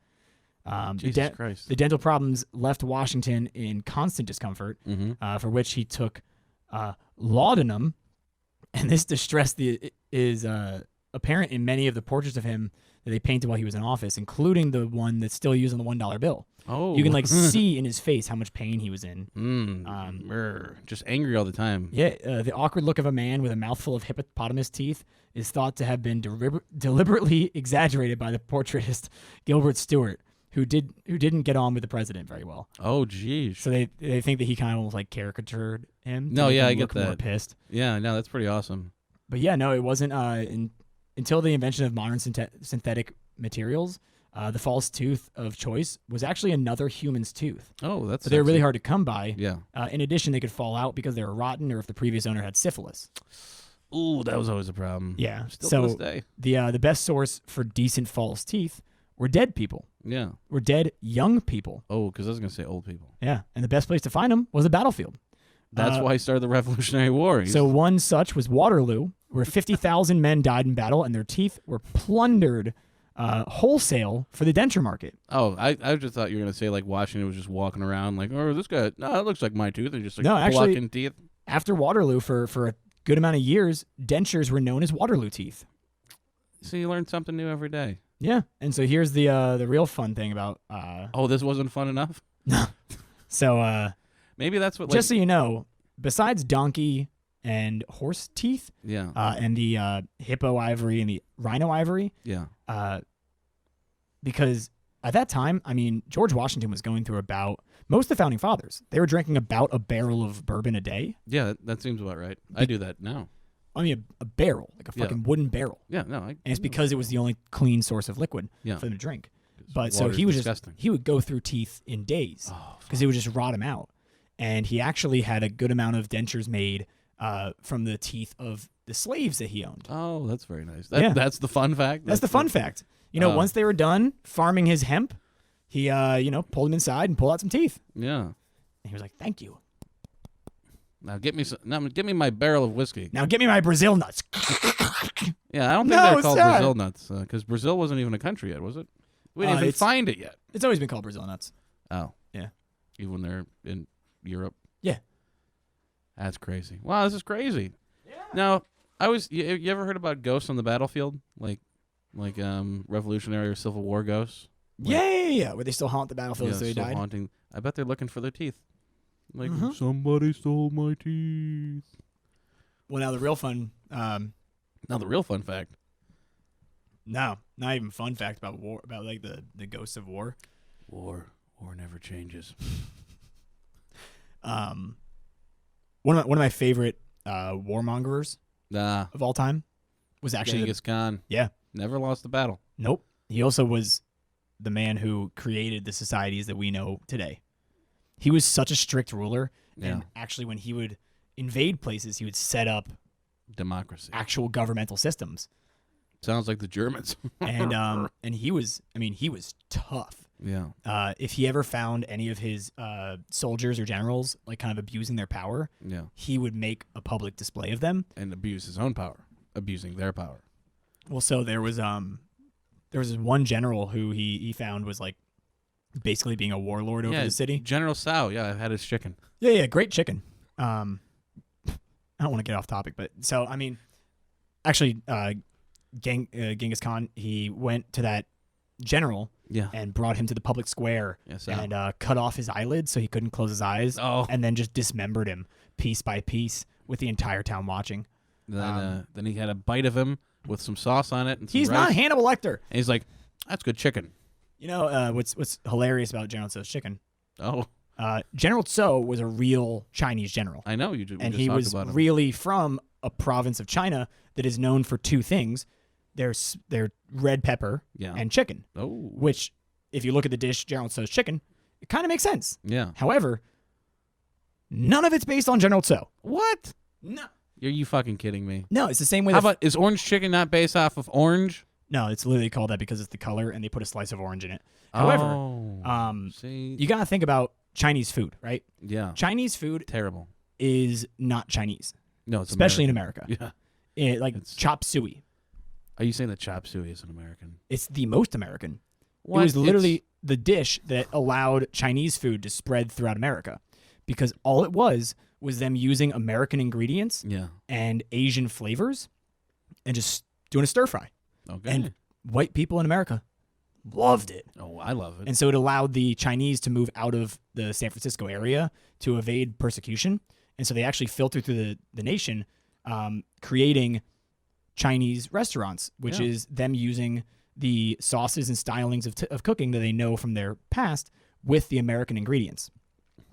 Jesus Christ. The dental problems left Washington in constant discomfort, for which he took laudanum, and this distressed his apparent in many of the portraits of him that they painted while he was in office, including the one that's still used on the $1 bill. Oh, you can like see in his face how much pain he was in. Just angry all the time. Yeah, the awkward look of a man with a mouthful of hippopotamus teeth is thought to have been deliberately exaggerated by the portraitist Gilbert Stuart, who didn't get on with the president very well. Oh, geez. So they think that he kind of almost like caricatured him. No, yeah, I get more that. Pissed. Yeah, no, that's pretty awesome. But yeah, no, it wasn't until the invention of modern synthetic materials. The false tooth of choice was actually another human's tooth. Oh, that's. So they were really hard to come by. Yeah. In addition, they could fall out because they were rotten, or if the previous owner had syphilis. Ooh, that was always a problem. Yeah. Still so to this day. The best source for decent false teeth were dead people. Yeah. Were dead young people. Oh, because I was gonna say old people. Yeah, and the best place to find them was a battlefield. That's why he started the Revolutionary War. So one such was Waterloo, where 50,000 men died in battle, and their teeth were plundered wholesale for the denture market. Oh, I just thought you were gonna say like Washington was just walking around like, oh, this guy, no, it looks like my tooth, and just like plucking teeth. After Waterloo, for a good amount of years, dentures were known as Waterloo teeth. So you learn something new every day. Yeah, and so here's the real fun thing about. Oh, this wasn't fun enough. So maybe that's what. Just so you know, besides donkey and horse teeth, yeah, and the hippo ivory and the rhino ivory, yeah, because at that time, I mean, George Washington was going through about most of the founding fathers. They were drinking about a barrel of bourbon a day. Yeah, that seems about right. I do that now. I mean, a barrel, like a fucking wooden barrel. Yeah, no, and it's because it was the only clean source of liquid for them to drink. But so he was he would go through teeth in days because it would just rot him out. And he actually had a good amount of dentures made from the teeth of the slaves that he owned. Oh, that's very nice. That's the fun fact. That's the fun fact. You know, once they were done farming his hemp, he pulled him inside and pulled out some teeth. Yeah. And he was like, "Thank you. Now get me my barrel of whiskey. Now get me my Brazil nuts." Yeah, I don't think they're called Brazil nuts because Brazil wasn't even a country yet, was it? We didn't even find it yet. It's always been called Brazil nuts. Oh. Yeah. Even when they're in Europe. Yeah. That's crazy. Wow, this is crazy. Yeah. Now, you ever heard about ghosts on the battlefield? Like Revolutionary or Civil War ghosts? Like, yeah. Where they still haunt the battlefield after they died. Haunting. I bet they're looking for their teeth. Like, somebody stole my teeth. Well, now the real fun... now the real fun fact. No, not even fun fact about war, about like the ghosts of war. War never changes. One of my favorite warmongers of all time was actually Genghis Khan. Yeah, never lost a battle. Nope. He also was the man who created the societies that we know today. He was such a strict ruler, and actually, when he would invade places, he would set up democracy, actual governmental systems. Sounds like the Germans. and he was tough. Yeah. If he ever found any of his soldiers or generals like kind of abusing their power, he would make a public display of them and abuse his own power, abusing their power. Well, so there was this one general who he found was like basically being a warlord over the city. General Tsao. Yeah, I had his chicken. Yeah, great chicken. I don't want to get off topic, but so I mean, actually, Genghis Khan, he went to that general and brought him to the public square and cut off his eyelids so he couldn't close his eyes and then just dismembered him piece by piece with the entire town watching. Then he had a bite of him with some sauce on it. And some he's rice. Not Hannibal Lecter. And he's like, that's good chicken. You know what's hilarious about General Tso's chicken? Oh. General Tso was a real Chinese general. I know. And he was really from a province of China that is known for two things. There's red pepper and chicken. Oh. Which, if you look at the dish, General Tso's chicken, it kind of makes sense. Yeah. However, none of it's based on General Tso. What? No. Are you fucking kidding me? No, it's the same way. How about, is orange chicken not based off of orange? No, it's literally called that because it's the color and they put a slice of orange in it. However, you got to think about Chinese food, right? Yeah. Chinese food terrible is not Chinese. No, it's especially American. in America. Yeah. It's chop suey. Are you saying that chop suey is an American? It's the most American. What? It was literally the dish that allowed Chinese food to spread throughout America because all it was them using American ingredients and Asian flavors and just doing a stir fry. Okay. And white people in America loved it. Oh, I love it. And so it allowed the Chinese to move out of the San Francisco area to evade persecution. And so they actually filtered through the nation, creating Chinese restaurants, which is them using the sauces and stylings of cooking that they know from their past with the American ingredients.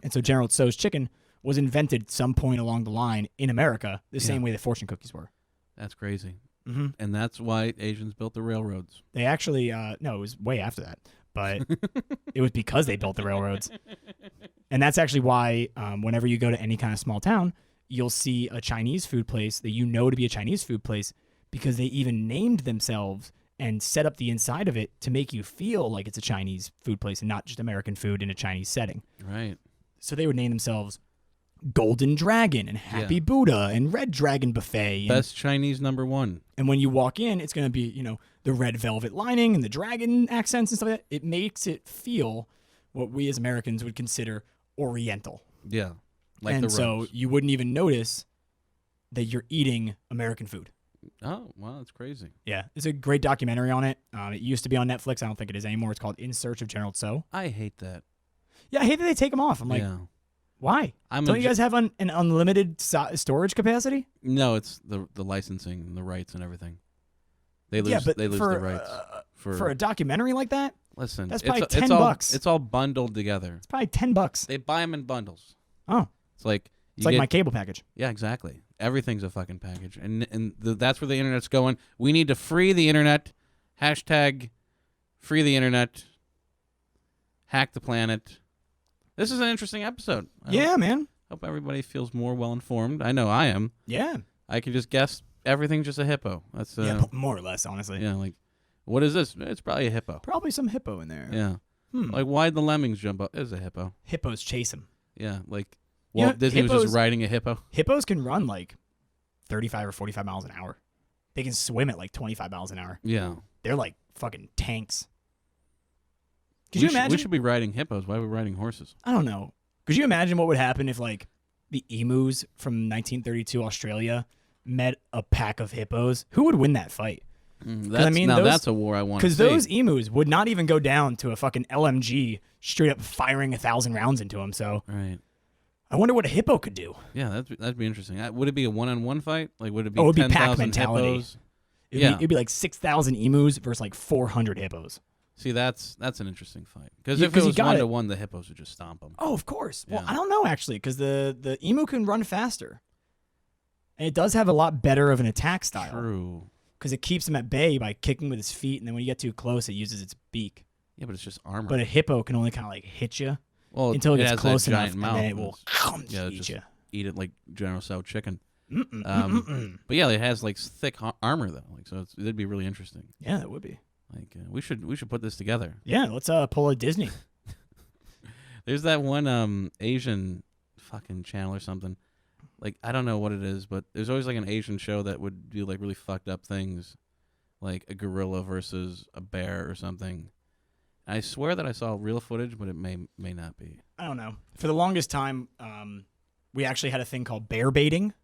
And so General Tso's chicken was invented at some point along the line in America, the same way that fortune cookies were. That's crazy. Mm-hmm. And that's why Asians built the railroads. They actually, no, it was way after that. But it was because they built the railroads. And that's actually why whenever you go to any kind of small town, you'll see a Chinese food place that you know to be a Chinese food place because they even named themselves and set up the inside of it to make you feel like it's a Chinese food place and not just American food in a Chinese setting. Right. So they would name themselves Golden Dragon and Happy Buddha and Red Dragon Buffet. Best Chinese #1. And when you walk in, it's going to be, the red velvet lining and the dragon accents and stuff like that. It makes it feel what we as Americans would consider Oriental. Yeah. Like and the so robes. you wouldn't even notice that you're eating American food. Oh, wow, that's crazy. Yeah, there's a great documentary on it. It used to be on Netflix. I don't think it is anymore. It's called In Search of General Tso. I hate that. Yeah, I hate that they take them off. I'm like, why? Don't you guys have an unlimited storage capacity? No, it's the licensing and the rights and everything. They lose the rights. For a documentary like that? Listen, that's probably $10. It's all bundled together. It's probably $10. They buy them in bundles. Oh. It's like my cable package. Yeah, exactly. Everything's a fucking package. And that's where the internet's going. We need to free the internet. Hashtag free the internet. Hack the planet. This is an interesting episode. Man. Hope everybody feels more well-informed. I know I am. Yeah. I can just guess everything's just a hippo. That's more or less, honestly. Yeah, like, what is this? It's probably a hippo. Probably some hippo in there. Yeah. Like, why'd the lemmings jump up? It was a hippo. Hippos chase him. Yeah, like, Walt Disney was just riding a hippo. Hippos can run like 35 or 45 miles an hour. They can swim at like 25 miles an hour. Yeah. They're like fucking tanks. Could you imagine? We should be riding hippos. Why are we riding horses? I don't know. Could you imagine what would happen if like the emus from 1932 Australia met a pack of hippos? Who would win that fight? That's a war I want to see. Because those emus would not even go down to a fucking LMG straight up firing 1,000 rounds into them. So right. I wonder what a hippo could do. Yeah, that'd be interesting. Would it be a one-on-one fight? Like, would it be? It'd be 10,000 pack mentality. Hippos? It'd be like 6,000 emus versus like 400 hippos. See, that's an interesting fight. Because if it was 1-to-1, the hippos would just stomp them. Oh, of course. Well, I don't know actually, because the emu can run faster, and it does have a lot better of an attack style. True. Because it keeps him at bay by kicking with his feet, and then when you get too close, it uses its beak. Yeah, but it's just armor. But a hippo can only kind of like hit you until it gets close enough, and then it will eat you. Eat it like General Tso chicken. But yeah, it has like thick armor though, like so it'd be really interesting. Yeah, it would be. Like we should put this together. Yeah, let's pull a Disney. There's that one Asian fucking channel or something. Like, I don't know what it is, but there's always like an Asian show that would do like really fucked up things, like a gorilla versus a bear or something. I swear that I saw real footage, but it may not be. I don't know. For the longest time, we actually had a thing called bear baiting.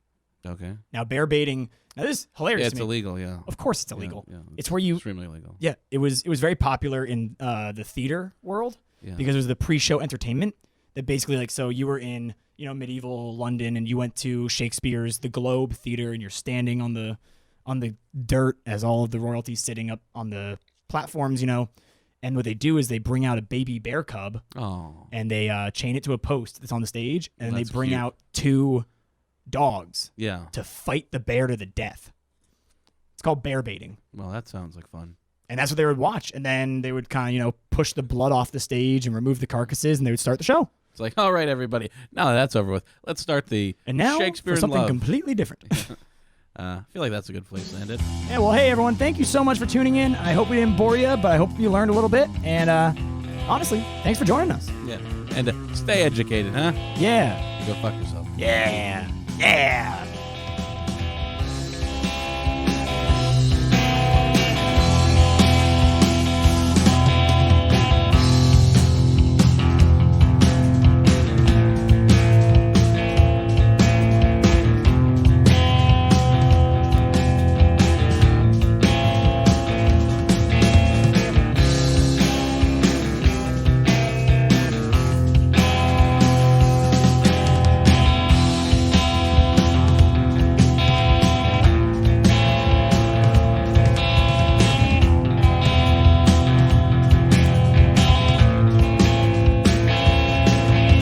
Okay. Now, bear baiting. Now, this is hilarious. Yeah, it's illegal. Yeah. Of course, it's illegal. Yeah, it's where you extremely illegal. Yeah, it was very popular in the theater world because it was the pre-show entertainment. That basically, like, so you were in medieval London and you went to Shakespeare's The Globe Theater and you're standing on the dirt as all of the royalty's sitting up on the platforms, and what they do is they bring out a baby bear cub and they chain it to a post that's on the stage, and they bring out 2 dogs to fight the bear to the death. It's called bear baiting. Well, that sounds like fun. And that's what they would watch, and then they would kind of push the blood off the stage and remove the carcasses, and they would start the show. It's like, all right, everybody, now that that's over with, let's start the Shakespeare for something love. completely different. I feel like that's a good place to end it. Yeah, well, hey, everyone, thank you so much for tuning in. I hope we didn't bore you, but I hope you learned a little bit. And honestly, thanks for joining us. Yeah, and stay educated, huh? Yeah. Go fuck yourself. Yeah. Yeah.